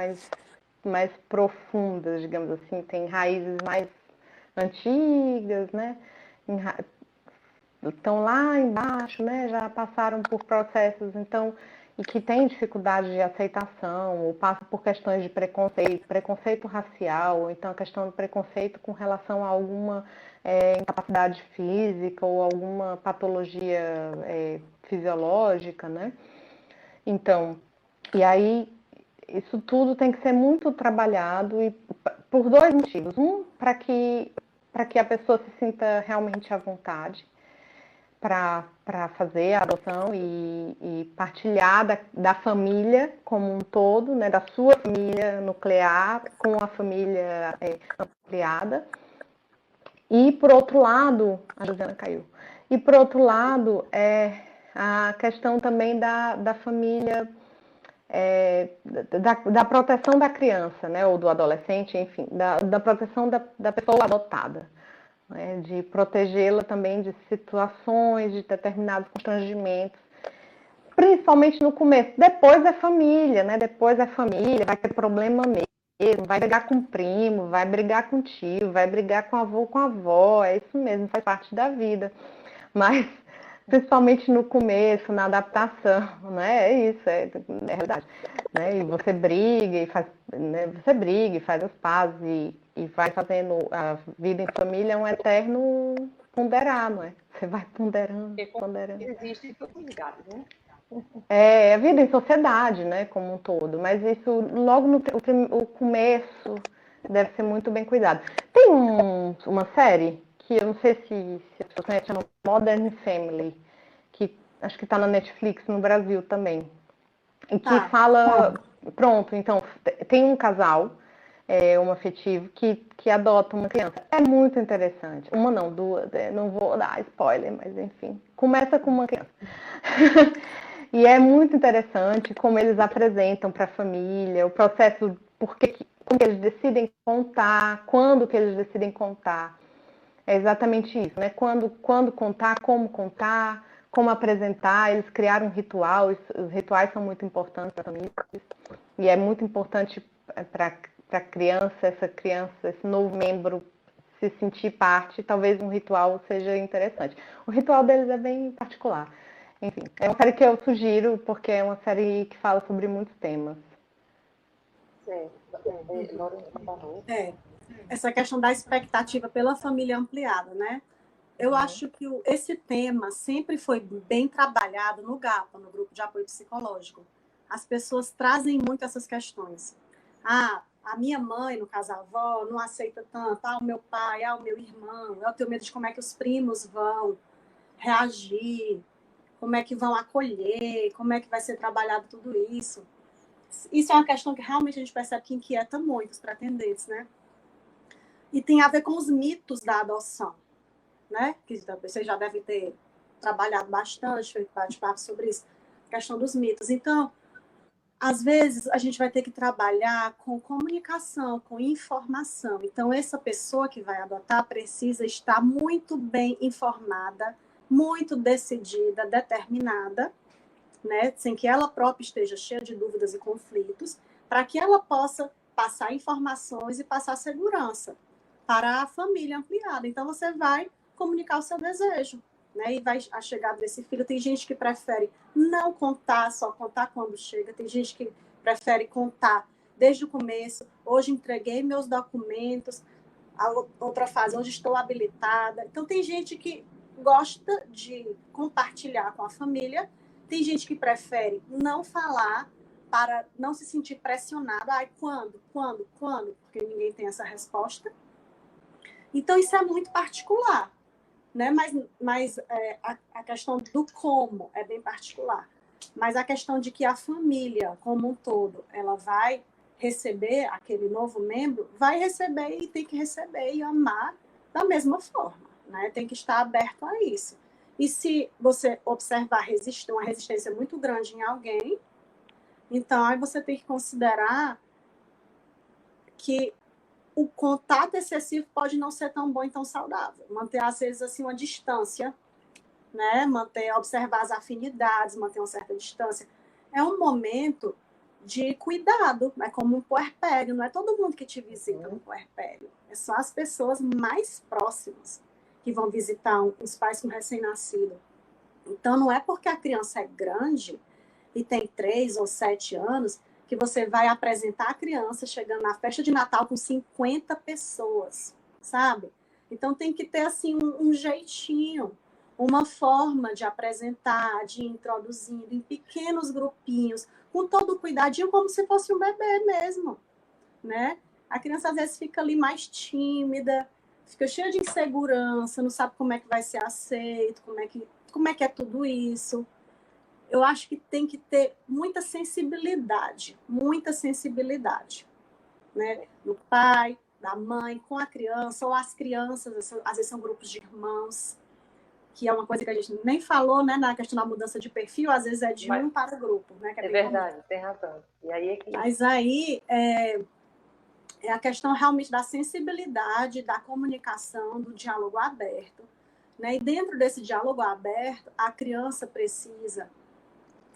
mais profundas, digamos assim, tem raízes mais antigas, né? Estão lá embaixo, né? Já passaram por processos, então, e que têm dificuldade de aceitação, ou passam por questões de preconceito racial, ou então a questão do preconceito com relação a alguma incapacidade física ou alguma patologia fisiológica, né? Então, e aí isso tudo tem que ser muito trabalhado e por dois motivos. Um, para que a pessoa se sinta realmente à vontade para fazer a adoção e partilhar da família como um todo, né, da sua família nuclear com a família ampliada. E, por outro lado, a Josiana caiu. E, por outro lado, a questão também da família, da proteção da criança, né, ou do adolescente, enfim, da proteção da pessoa adotada, né, de protegê-la também de situações, de determinados constrangimentos, principalmente no começo. Depois é família, né, depois é família, vai ter problema mesmo, vai brigar com o primo, vai brigar com o tio, vai brigar com o avô, com a avó, é isso mesmo, faz parte da vida. Mas principalmente no começo, na adaptação, né? É isso, é verdade. Né? E você briga e faz, né? Você briga e faz as pazes e vai fazendo a vida em família é um eterno ponderar, não é? Você vai ponderando. Existe em todos os lugares, né? A vida em sociedade, né, como um todo, mas isso logo o começo deve ser muito bem cuidado. Tem uma série que eu não sei se as pessoas conhecem, chama Modern Family, que acho que está na Netflix no Brasil também, e que fala, pronto, então tem um casal homoafetivo que adota uma criança. É muito interessante. Uma não, duas, não vou dar spoiler, mas enfim, começa com uma criança. E é muito interessante como eles apresentam para a família, o processo, como que eles decidem contar, quando que eles decidem contar. É exatamente isso, né? Quando contar, como apresentar, eles criaram um ritual, os rituais são muito importantes para a família, e é muito importante para a criança, esse novo membro se sentir parte, talvez um ritual seja interessante. O ritual deles é bem particular. Enfim, é uma série que eu sugiro, porque é uma série que fala sobre muitos temas. Essa questão da expectativa pela família ampliada, né? Eu acho que esse tema sempre foi bem trabalhado no GAPA, no Grupo de Apoio Psicológico. As pessoas trazem muito essas questões. A minha mãe, no caso a avó, não aceita tanto. O meu pai, o meu irmão. Eu tenho medo de como é que os primos vão reagir, como é que vão acolher, como é que vai ser trabalhado tudo isso. Isso é uma questão que realmente a gente percebe que inquieta muito os pretendentes, né? E tem a ver com os mitos da adoção, né? Que você já deve ter trabalhado bastante, feito bate-papo sobre isso, a questão dos mitos. Então, às vezes, a gente vai ter que trabalhar com comunicação, com informação. Então, essa pessoa que vai adotar precisa estar muito bem informada, muito decidida, determinada, né? Sem que ela própria esteja cheia de dúvidas e conflitos, para que ela possa passar informações e passar segurança para a família ampliada. Então, você vai comunicar o seu desejo, né? E vai a chegada desse filho. Tem gente que prefere não contar, só contar quando chega. Tem gente que prefere contar desde o começo. Hoje entreguei meus documentos. A outra fase, hoje estou habilitada. Então, tem gente que gosta de compartilhar com a família. Tem gente que prefere não falar para não se sentir pressionado. Quando? Porque ninguém tem essa resposta. Então, isso é muito particular, né? Mas a questão do como é bem particular. Mas a questão de que a família, como um todo, ela vai receber aquele novo membro, vai receber e tem que receber e amar da mesma forma, né? Tem que estar aberto a isso. E se você observar uma resistência muito grande em alguém, então aí você tem que considerar que o contato excessivo pode não ser tão bom e tão saudável. Manter, às vezes, assim, uma distância, né? Observar as afinidades, manter uma certa distância. É um momento de cuidado, é como um puerpério, não é todo mundo que te visita no puerpério, é só as pessoas mais próximas que vão visitar os pais com recém-nascido. Então, não é porque a criança é grande e tem 3 ou 7 anos que você vai apresentar a criança chegando na festa de Natal com 50 pessoas, sabe? Então, tem que ter, assim, um jeitinho, uma forma de apresentar, de ir introduzindo em pequenos grupinhos, com todo o cuidadinho, como se fosse um bebê mesmo, né? A criança, às vezes, fica ali mais tímida, fica cheia de insegurança, não sabe como é que vai ser aceito, como é que é tudo isso. Eu acho que tem que ter muita sensibilidade, né? Do pai, da mãe, com a criança, ou as crianças, às vezes são grupos de irmãos, que é uma coisa que a gente nem falou, né, na questão da mudança de perfil, às vezes é de um para o grupo, né? Que é verdade, comum. Tem razão. E aí Mas aí é a questão realmente da sensibilidade, da comunicação, do diálogo aberto, né? E dentro desse diálogo aberto, a criança precisa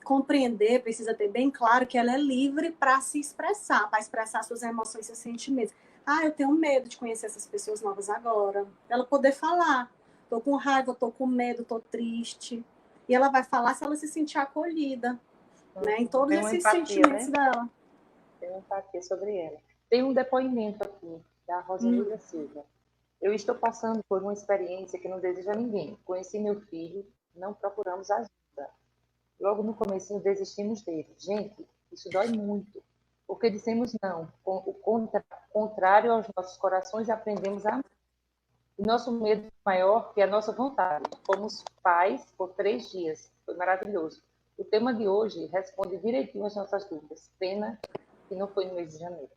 compreender, precisa ter bem claro que ela é livre para se expressar, para expressar suas emoções e seus sentimentos. Eu tenho medo de conhecer essas pessoas novas agora. Ela poder falar, tô com raiva, tô com medo, tô triste. E ela vai falar se ela se sentir acolhida, né, em todos esses sentimentos, né, dela. Tem uma empatia sobre ela. Tem um depoimento aqui da Rosalina Silva. Eu estou passando por uma experiência que não desejo a ninguém. Conheci meu filho, não procuramos ajuda. Logo no comecinho desistimos dele. Gente, isso dói muito, porque dissemos não, o contrário aos nossos corações e aprendemos a amar. E nosso medo maior que a nossa vontade. Fomos pais por 3 dias. Foi maravilhoso. O tema de hoje responde direitinho às nossas dúvidas. Pena que não foi no mês de janeiro.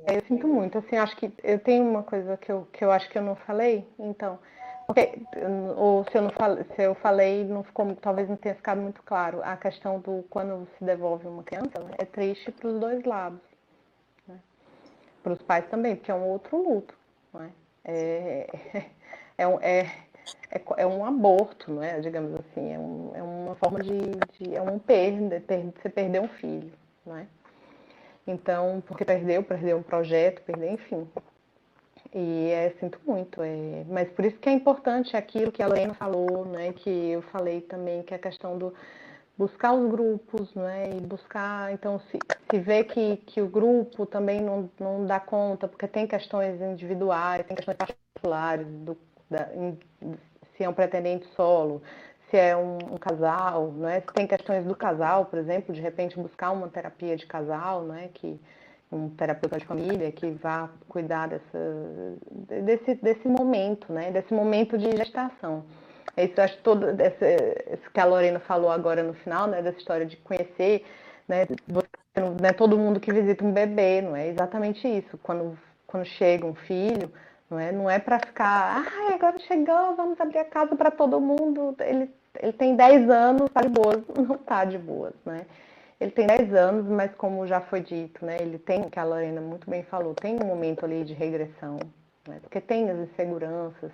Eu sinto muito. Assim, acho que eu tenho uma coisa que eu acho que eu não falei, então... Okay. Ou se eu falei, não ficou, talvez não tenha ficado muito claro. A questão do quando se devolve uma criança, né, é triste para os dois lados, né? Para os pais também, porque é um outro luto, né? É um aborto, não é? Digamos assim, é uma forma é uma perda, você perder um filho, não é? Então, porque perdeu um projeto, enfim. E sinto muito, mas por isso que é importante aquilo que a Lorena falou, né, que eu falei também, que é a questão buscar os grupos, né? E buscar, então, se vê que o grupo também não dá conta, porque tem questões individuais, tem questões particulares, se é um pretendente solo, se é um casal, né? Se tem questões do casal, por exemplo, de repente buscar uma terapia de casal, né? Um terapeuta de família que vá cuidar desse momento, né? Desse momento de gestação. Isso eu acho isso que a Lorena falou agora no final, né? Dessa história de conhecer, né? Não é todo mundo que visita um bebê, não é exatamente isso. Quando chega um filho, não é para ficar, agora chegou, vamos abrir a casa para todo mundo. Ele tem 10 anos, tá de boas. Não tá de boas, né? Ele tem 10 anos, mas como já foi dito, né? Ele tem, que a Lorena muito bem falou, tem um momento ali de regressão, né? Porque tem as inseguranças,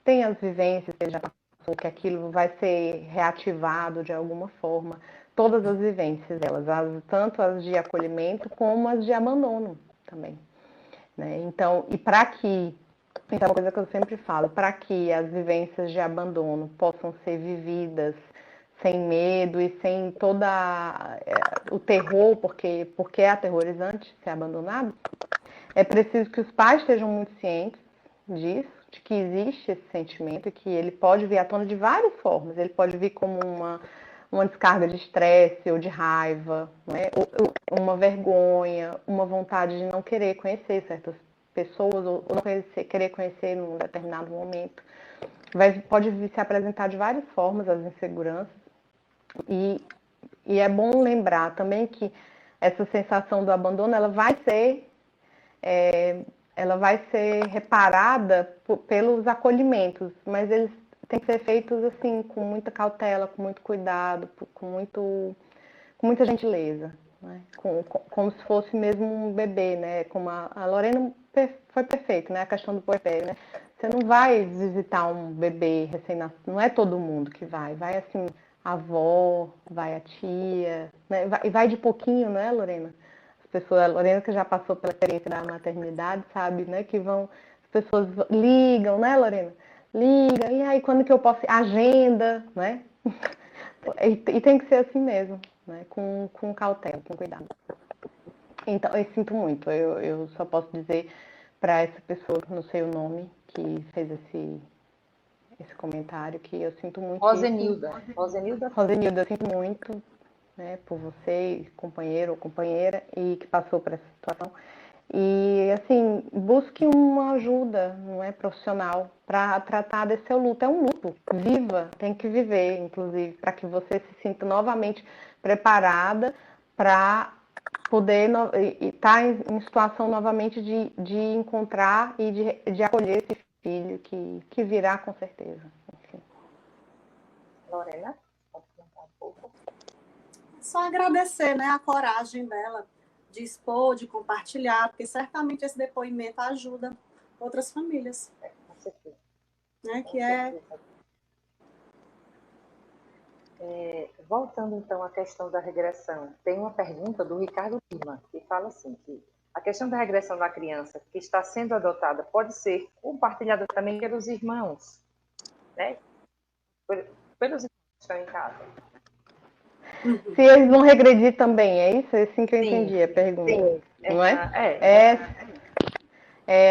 tem as vivências que ele já passou, que aquilo vai ser reativado de alguma forma. Todas as vivências delas, tanto as de acolhimento como as de abandono também, né? Então, isso é uma coisa que eu sempre falo, para que as vivências de abandono possam ser vividas sem medo e sem o terror, porque é aterrorizante ser abandonado, é preciso que os pais estejam muito cientes disso, de que existe esse sentimento e que ele pode vir à tona de várias formas. Ele pode vir como uma descarga de estresse ou de raiva, né? Ou uma vergonha, uma vontade de não querer conhecer certas pessoas ou não querer conhecer num determinado momento. Pode se apresentar de várias formas as inseguranças e é bom lembrar também que essa sensação do abandono ela vai ser reparada pelos acolhimentos, mas eles têm que ser feitos assim com muita cautela, com muito cuidado, com muita gentileza, né? Como se fosse mesmo um bebê, né? Como a Lorena foi perfeita, né? A questão do puerpério, né? Você não vai visitar um bebê recém-nascido, não é todo mundo que vai assim, a avó, vai a tia, né? E vai de pouquinho, né, Lorena? A Lorena que já passou pela experiência da maternidade, sabe, né? As pessoas ligam, né, Lorena? Liga, e aí quando que eu posso? Agenda, né? E tem que ser assim mesmo, né? Com cautela, com cuidado. Então, eu sinto muito. Eu só posso dizer para essa pessoa, não sei o nome, que fez esse comentário, que eu sinto muito Rosenilda. Rosenilda, eu sinto muito, né, por você, companheiro ou companheira, e que passou por essa situação. E, assim, busque uma ajuda, não é, profissional, para tratar desse seu luto. É um luto, viva, tem que viver, inclusive, para que você se sinta novamente preparada para poder estar em situação novamente de encontrar e de acolher esse filho que virá com certeza. Enfim. Lorena, pode comentar um pouco? Só agradecer, né, a coragem dela de expor, de compartilhar, porque certamente esse depoimento ajuda outras famílias. Com certeza. Né, com certeza. Voltando então à questão da regressão, tem uma pergunta do Ricardo Lima, que fala assim, que a questão da regressão da criança que está sendo adotada pode ser compartilhada também pelos irmãos, né? Pelos irmãos que estão em casa. Se eles vão regredir também, é isso? É assim que eu entendi a pergunta. Sim. Não é?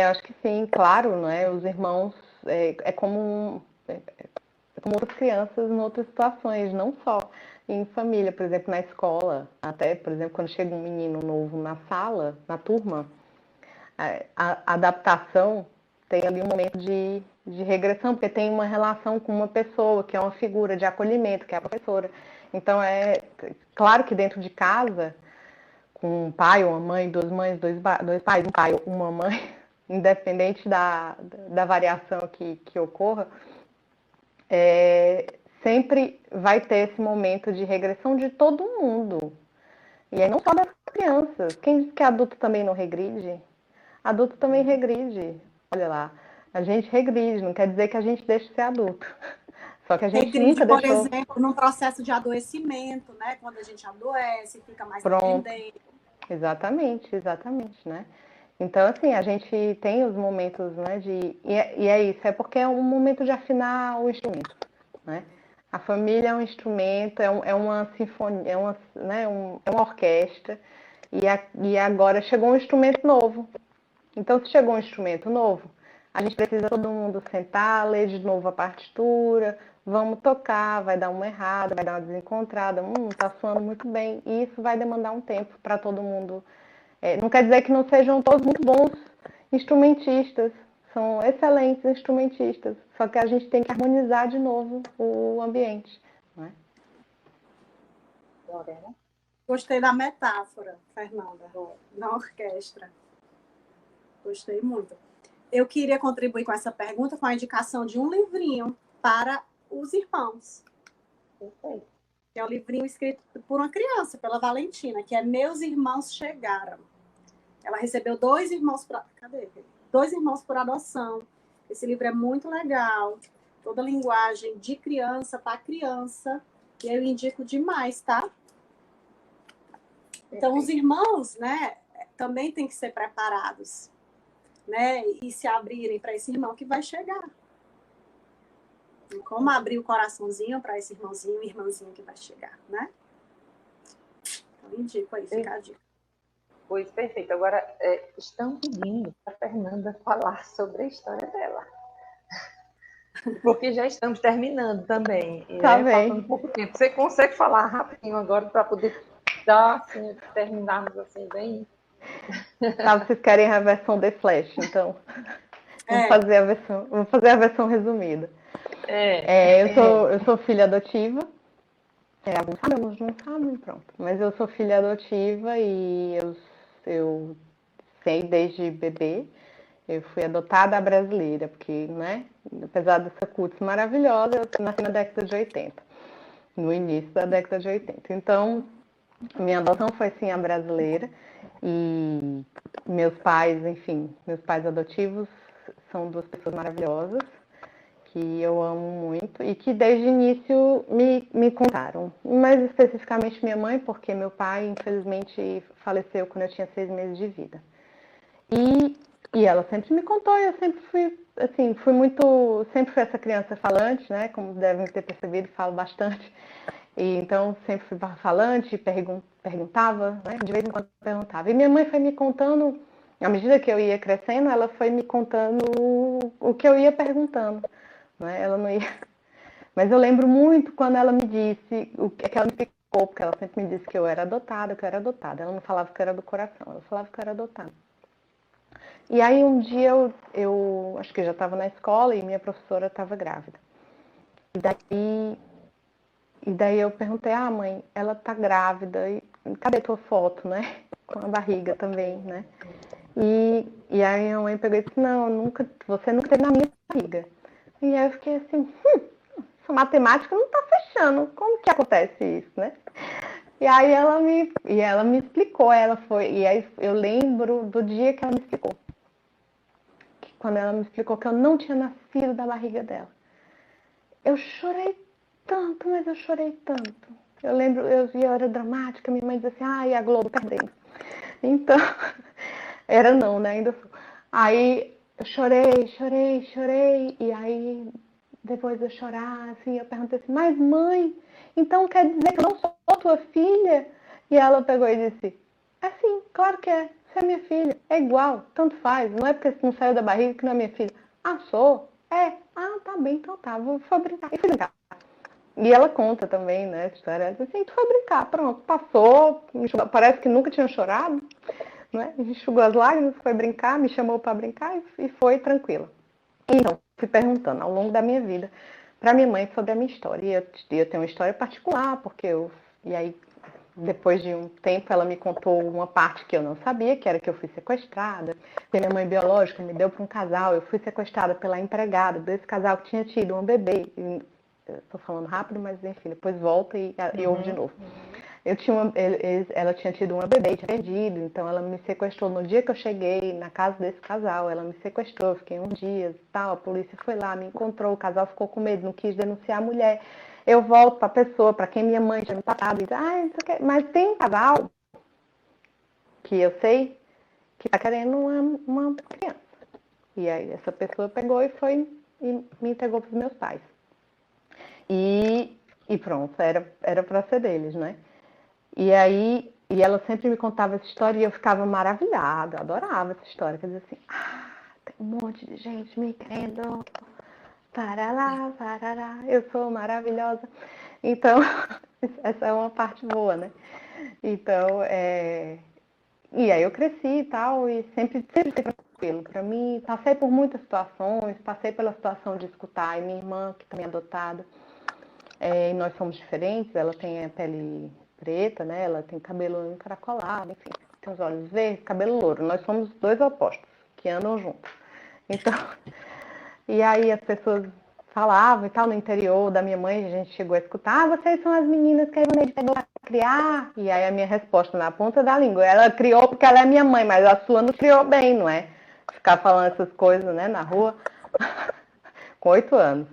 Acho que sim, claro, não é? Os irmãos é como outras crianças em outras situações, não só em família, por exemplo, na escola, até, por exemplo, quando chega um menino novo na sala, na turma, a adaptação tem ali um momento de regressão, porque tem uma relação com uma pessoa, que é uma figura de acolhimento, que é a professora. Então, é claro que dentro de casa, com um pai, uma mãe, duas mães, dois pais, um pai, uma mãe, independente da variação que ocorra, sempre vai ter esse momento de regressão de todo mundo. E aí não só das crianças. Quem diz que adulto também não regride? Adulto também regride. Olha lá, a gente regride, não quer dizer que a gente deixe de ser adulto. Só que a gente regride, nunca deixou... por exemplo, num processo de adoecimento, né? Quando a gente adoece, fica mais dependente. Exatamente, né? Então, assim, a gente tem os momentos, né, e é isso, é porque é um momento de afinar o instrumento, né? A família é um instrumento, é uma sinfonia, é uma orquestra, e agora chegou um instrumento novo. Então, se chegou um instrumento novo, a gente precisa todo mundo sentar, ler de novo a partitura, vamos tocar, vai dar uma errada, vai dar uma desencontrada, tá soando muito bem, e isso vai demandar um tempo para todo mundo. Não quer dizer que não sejam todos muito bons instrumentistas, são excelentes instrumentistas, só que a gente tem que harmonizar de novo o ambiente. Não é? Lorena? Gostei da metáfora, Fernanda, da orquestra. Gostei muito. Eu queria contribuir com essa pergunta com a indicação de um livrinho para os irmãos. Perfeito. Que é um livrinho escrito por uma criança, pela Valentina, que é Meus Irmãos Chegaram. Ela recebeu 2 irmãos por... Cadê? 2 irmãos por adoção. Esse livro é muito legal. Toda a linguagem de criança para criança. E eu indico demais, tá? Então, os irmãos, né, também têm que ser preparados, né, e se abrirem para esse irmão que vai chegar. Como abrir o coraçãozinho para esse irmãozinho e irmãzinha que vai chegar, né? Então, indico aí, fica a dica. Pois, perfeito. Agora, estão pedindo para a Fernanda falar sobre a história dela. Porque já estamos terminando também. Tá bem. Faltando pouco tempo. Você consegue falar rapidinho agora para poder dar, assim, terminarmos assim bem? Tá, vocês querem a versão de Flash, então. Vamos fazer a versão resumida. Eu sou filha adotiva. Alguns sabem, alguns não sabem, pronto. Mas eu sou filha adotiva e eu sei desde bebê. Eu fui adotada brasileira, porque, né, apesar dessa cutis maravilhosa, eu nasci na década de 80, no início da década de 80. Então, minha adoção foi sim a brasileira e meus pais, enfim, meus pais adotivos são 2 pessoas maravilhosas que eu amo muito e que desde o início me contaram. Mais especificamente minha mãe, porque meu pai, infelizmente, faleceu quando eu tinha 6 meses de vida. E ela sempre me contou, e eu sempre fui, assim, sempre fui essa criança falante, né, como devem ter percebido, falo bastante. E então sempre fui falante, perguntava, né, de vez em quando perguntava. E minha mãe foi me contando, à medida que eu ia crescendo, ela foi me contando o que eu ia perguntando, né? Ela não ia. Mas eu lembro muito quando ela me disse o que ela me explicou, porque ela sempre me disse que eu era adotada, que eu era adotada. Ela não falava que eu era do coração, ela falava que eu era adotada. E aí um dia eu acho que eu já estava na escola e minha professora estava grávida. E daí eu perguntei, mãe, ela tá grávida, e cadê tua foto, né? Com a barriga também, né? E aí minha mãe pegou e disse, não, você nunca teve na minha barriga. E aí eu fiquei assim, essa matemática não tá fechando, como que acontece isso, né? E aí ela me explicou, e aí eu lembro do dia que ela me explicou. Quando ela me explicou que eu não tinha nascido da barriga dela. Eu chorei tanto, mas eu chorei tanto. Eu lembro, eu era dramática, minha mãe dizia assim, e a Globo perdendo. Então, era não, né? Ainda sou. Aí eu chorei, e aí depois de eu chorar, assim, eu perguntei assim, mas mãe, então quer dizer que eu não sou tua filha? E ela pegou e disse, sim, claro que é, você é minha filha, é igual, tanto faz, não é porque você não saiu da barriga que não é minha filha. Sou? Tá bem, então tá, vou brincar. E fui brincar. E ela conta também, né, essa história. Ela diz assim, tu foi brincar, pronto, passou, parece que nunca tinha chorado, né? Enxugou as lágrimas, foi brincar, me chamou para brincar e foi tranquila. Então, fui perguntando ao longo da minha vida para minha mãe sobre a minha história. E eu tenho uma história particular, e aí, depois de um tempo, ela me contou uma parte que eu não sabia, que era que eu fui sequestrada. Que minha mãe biológica me deu para um casal, eu fui sequestrada pela empregada desse casal que tinha tido um bebê. Estou falando rápido, mas enfim, depois volta e ouve de novo. Ela tinha tido uma bebê, tinha perdido, então ela me sequestrou no dia que eu cheguei na casa desse casal. Ela me sequestrou, eu fiquei uns dias e tal. A polícia foi lá, me encontrou, o casal ficou com medo, não quis denunciar a mulher. Eu volto para a pessoa, para quem minha mãe tinha me passado, e diz, mas tem um casal que eu sei que está querendo uma criança. E aí essa pessoa pegou e foi e me entregou para os meus pais. E E pronto, era para ser deles, né? E aí, ela sempre me contava essa história e eu ficava maravilhada, adorava essa história. Quer dizer assim, tem um monte de gente me querendo, parará, eu sou maravilhosa. Então, essa é uma parte boa, né? Então, e aí eu cresci e tal, e sempre foi tranquilo para mim. Passei por muitas situações, passei pela situação de escutar, e minha irmã, que também é adotada, e nós somos diferentes, ela tem a pele preta, né? Ela tem cabelo encaracolado, enfim, tem os olhos verdes, cabelo louro. Nós somos dois opostos, que andam juntos. Então, e aí as pessoas falavam e tal, no interior da minha mãe, a gente chegou a escutar, vocês são as meninas que a Ivanete pegou pra criar. E aí a minha resposta na ponta da língua, ela criou porque ela é minha mãe, mas a sua não criou bem, não é? Ficar falando essas coisas, né, na rua, com 8 anos.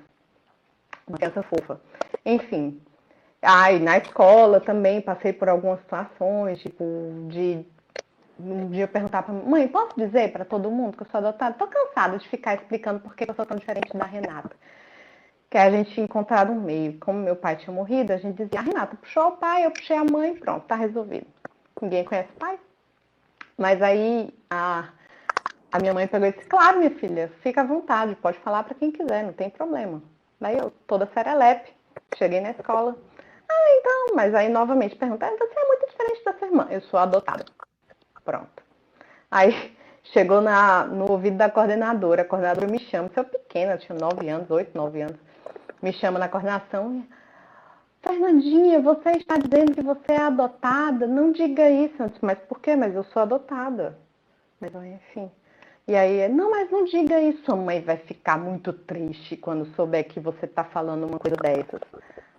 Uma criança fofa. Enfim. E na escola também passei por algumas situações, tipo, de um dia eu perguntar pra mãe, posso dizer para todo mundo que eu sou adotada? Tô cansada de ficar explicando por que eu sou tão diferente da Renata. Que a gente tinha encontrado um meio. Como meu pai tinha morrido, a gente dizia, a Renata puxou o pai, eu puxei a mãe, pronto, tá resolvido. Ninguém conhece o pai. Mas aí a minha mãe pegou e disse, claro, minha filha, fica à vontade, pode falar para quem quiser, não tem problema. Daí eu, toda serelepe, cheguei na escola. Então, mas aí novamente perguntaram, você é muito diferente da sua irmã. Eu sou adotada. Pronto. Aí chegou no ouvido da coordenadora, a coordenadora me chama, eu pequena, eu tinha 9 anos, 8, 9 anos, me chama na coordenação, Fernandinha, você está dizendo que você é adotada? Não diga isso. Eu disse, mas por quê? Mas eu sou adotada. Mas enfim. E aí, não, mas não diga isso, sua mãe vai ficar muito triste quando souber que você está falando uma coisa dessas.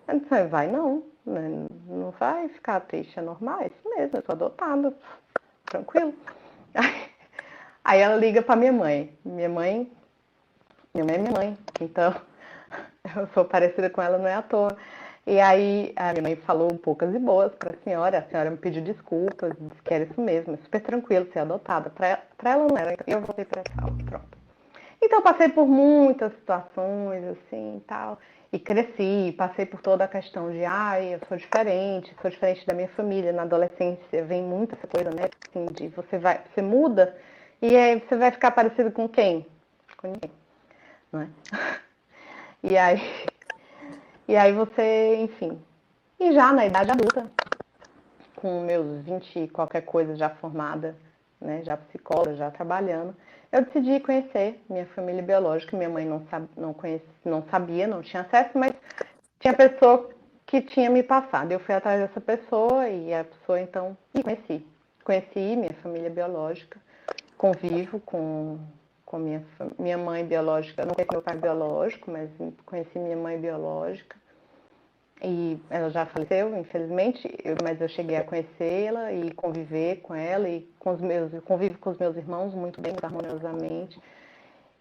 Eu disse, vai não, não vai ficar triste, é normal, é isso mesmo, eu sou adotada, tranquilo. Aí ela liga para minha mãe. Minha mãe é minha mãe, então eu sou parecida com ela, não é à toa. E aí a minha mãe falou poucas e boas para a senhora me pediu desculpas, disse que era isso mesmo, é super tranquilo ser adotada. Para ela não era, eu voltei para essa aula, pronto. Então eu passei por muitas situações assim e tal, e cresci, passei por toda a questão de, eu sou diferente da minha família. Na adolescência vem muito essa coisa, né, assim, de você muda e aí você vai ficar parecido com quem? Com ninguém, não é? E aí você, enfim. E já na idade adulta, com meus 20 e qualquer coisa já formada, né, já psicóloga, já trabalhando, eu decidi conhecer minha família biológica. Minha mãe não sabia, não tinha acesso, mas tinha pessoa que tinha me passado. Eu fui atrás dessa pessoa e a pessoa então me conheci. Conheci minha família biológica, convivo com minha mãe biológica. Não conheci meu pai biológico, mas conheci minha mãe biológica. E ela já faleceu, infelizmente, mas eu cheguei a conhecê-la e conviver com ela e convivo com os meus irmãos muito bem, muito harmoniosamente.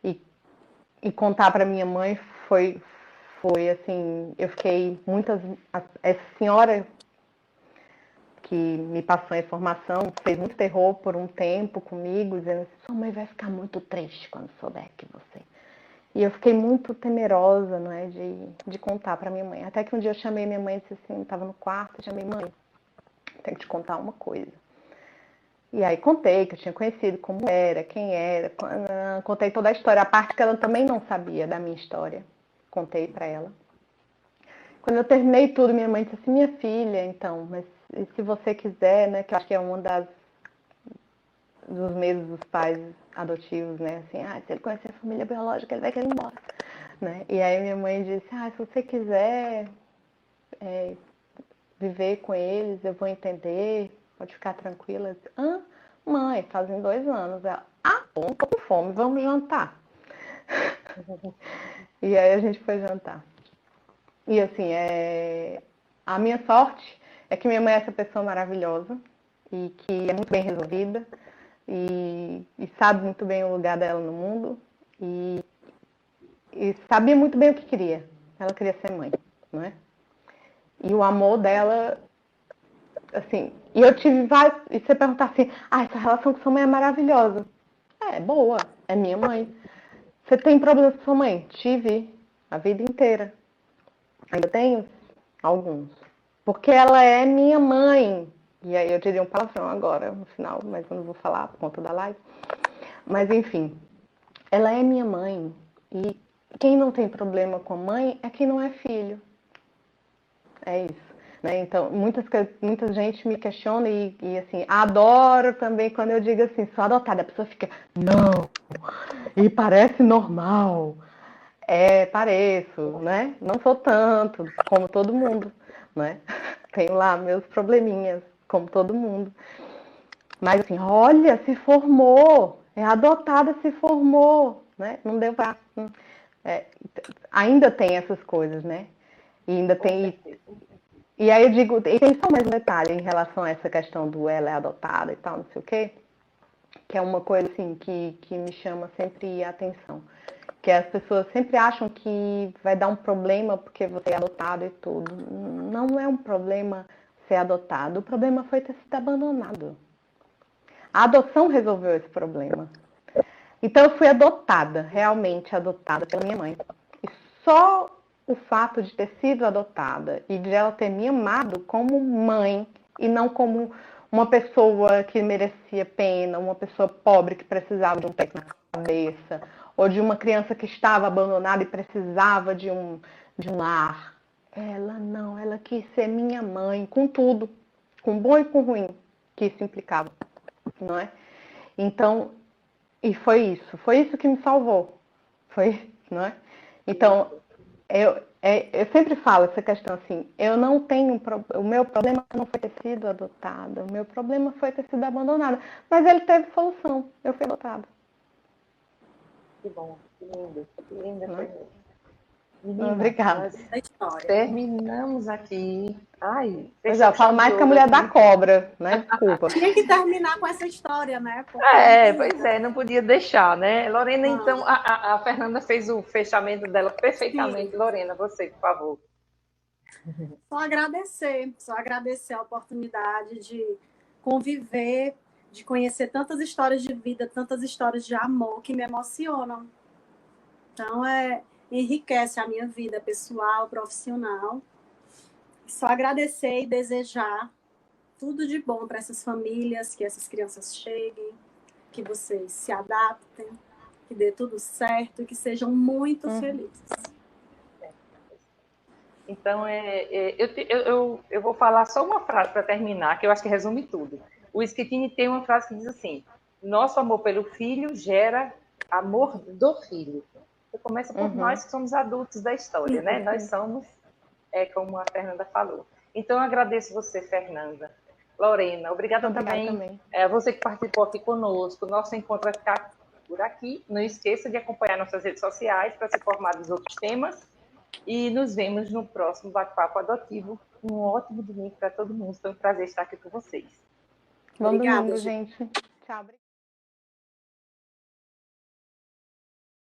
E contar para minha mãe foi assim, eu fiquei essa senhora que me passou a informação fez muito terror por um tempo comigo, dizendo assim, sua mãe vai ficar muito triste quando souber que você... E eu fiquei muito temerosa, não é, de contar para minha mãe. Até que um dia eu chamei minha mãe e disse assim, estava no quarto, eu chamei, mãe, tenho que te contar uma coisa. E aí contei que eu tinha conhecido como era, quem era, contei toda a história, a parte que ela também não sabia da minha história. Contei para ela. Quando eu terminei tudo, minha mãe disse assim, minha filha, então, mas se você quiser, né, que eu acho que é uma dos medos dos pais adotivos, né, assim, se ele conhecer a família biológica, ele vai querer ir embora, né? E aí minha mãe disse, se você quiser viver com eles, eu vou entender, pode ficar tranquila. Eu disse, mãe, fazem 2 anos. Ela, bom, tô com fome, vamos jantar. E aí a gente foi jantar. E assim, a minha sorte é que minha mãe é essa pessoa maravilhosa e que é muito bem resolvida e sabe muito bem o lugar dela no mundo e sabia muito bem o que queria. Ela queria ser mãe, não é? E o amor dela, assim, e eu tive vários, e você perguntar assim, essa relação com sua mãe é maravilhosa. É boa, é minha mãe. Você tem problemas com sua mãe? Tive, a vida inteira. Ainda tenho? Alguns. Porque ela é minha mãe. E aí eu diria um palavrão agora, no final, mas eu não vou falar por conta da live. Mas enfim, ela é minha mãe. E quem não tem problema com a mãe é quem não é filho. É isso. Né? Então, muita gente me questiona e assim, adoro também quando eu digo assim, sou adotada. A pessoa fica, não, e parece normal. É, pareço, né? Não sou tanto, como todo mundo, né? Tenho lá meus probleminhas, como todo mundo. Mas assim, olha, se formou, é adotada, se formou, né? Não deu pra... É, ainda tem essas coisas, né? E ainda tem... E aí eu digo, e tem só mais um detalhe em relação a essa questão do ela é adotada e tal, não sei o quê, que é uma coisa assim que me chama sempre a atenção. Que as pessoas sempre acham que vai dar um problema porque você é adotado e tudo. Não é um problema ser adotado, o problema foi ter sido abandonado. A adoção resolveu esse problema. Então eu fui adotada, realmente adotada pela minha mãe. E só o fato de ter sido adotada e de ela ter me amado como mãe e não como uma pessoa que merecia pena, uma pessoa pobre que precisava de um teto na cabeça, ou de uma criança que estava abandonada e precisava de um lar. Ela não, ela quis ser minha mãe, com tudo, com bom e com ruim que isso implicava, não é? Então, e foi isso que me salvou, foi, não é? Então, eu sempre falo essa questão assim, eu não tenho, o meu problema não foi ter sido adotada, o meu problema foi ter sido abandonada, mas ele teve solução, eu fui adotada. Que bom, que linda Não foi é? mesmo. Menina, Obrigada. nós Da história. terminamos aqui. Ai, Mas eu fechamos falo chave de mais que a ouro mulher da aqui. cobra, né? Desculpa. Tinha que terminar com essa história, né? Porque é É, muito pois linda. é, não podia deixar, né? Lorena, então, Não, a Fernanda fez o fechamento dela perfeitamente. sim. Lorena, você, por favor. Só agradecer a oportunidade de conviver, de conhecer tantas histórias de vida, tantas histórias de amor que me emocionam. Então, enriquece a minha vida pessoal, profissional. Só agradecer e desejar tudo de bom para essas famílias, que essas crianças cheguem, que vocês se adaptem, que dê tudo certo e que sejam muito felizes. Então, eu vou falar só uma frase para terminar, que eu acho que resume tudo. O Schettini tem uma frase que diz assim: nosso amor pelo filho gera amor do filho. Então, começa por nós que somos adultos da história, né? Nós somos, como a Fernanda falou. Então, eu agradeço você, Fernanda. Lorena, obrigada também a você que participou aqui conosco. Nosso encontro vai ficar por aqui. Não esqueça de acompanhar nossas redes sociais para se informar dos outros temas. E nos vemos no próximo Bate-Papo Adotivo. Um ótimo domingo para todo mundo. Foi um prazer estar aqui com vocês. Bom Obrigada, domingo, gente. gente. Tchau.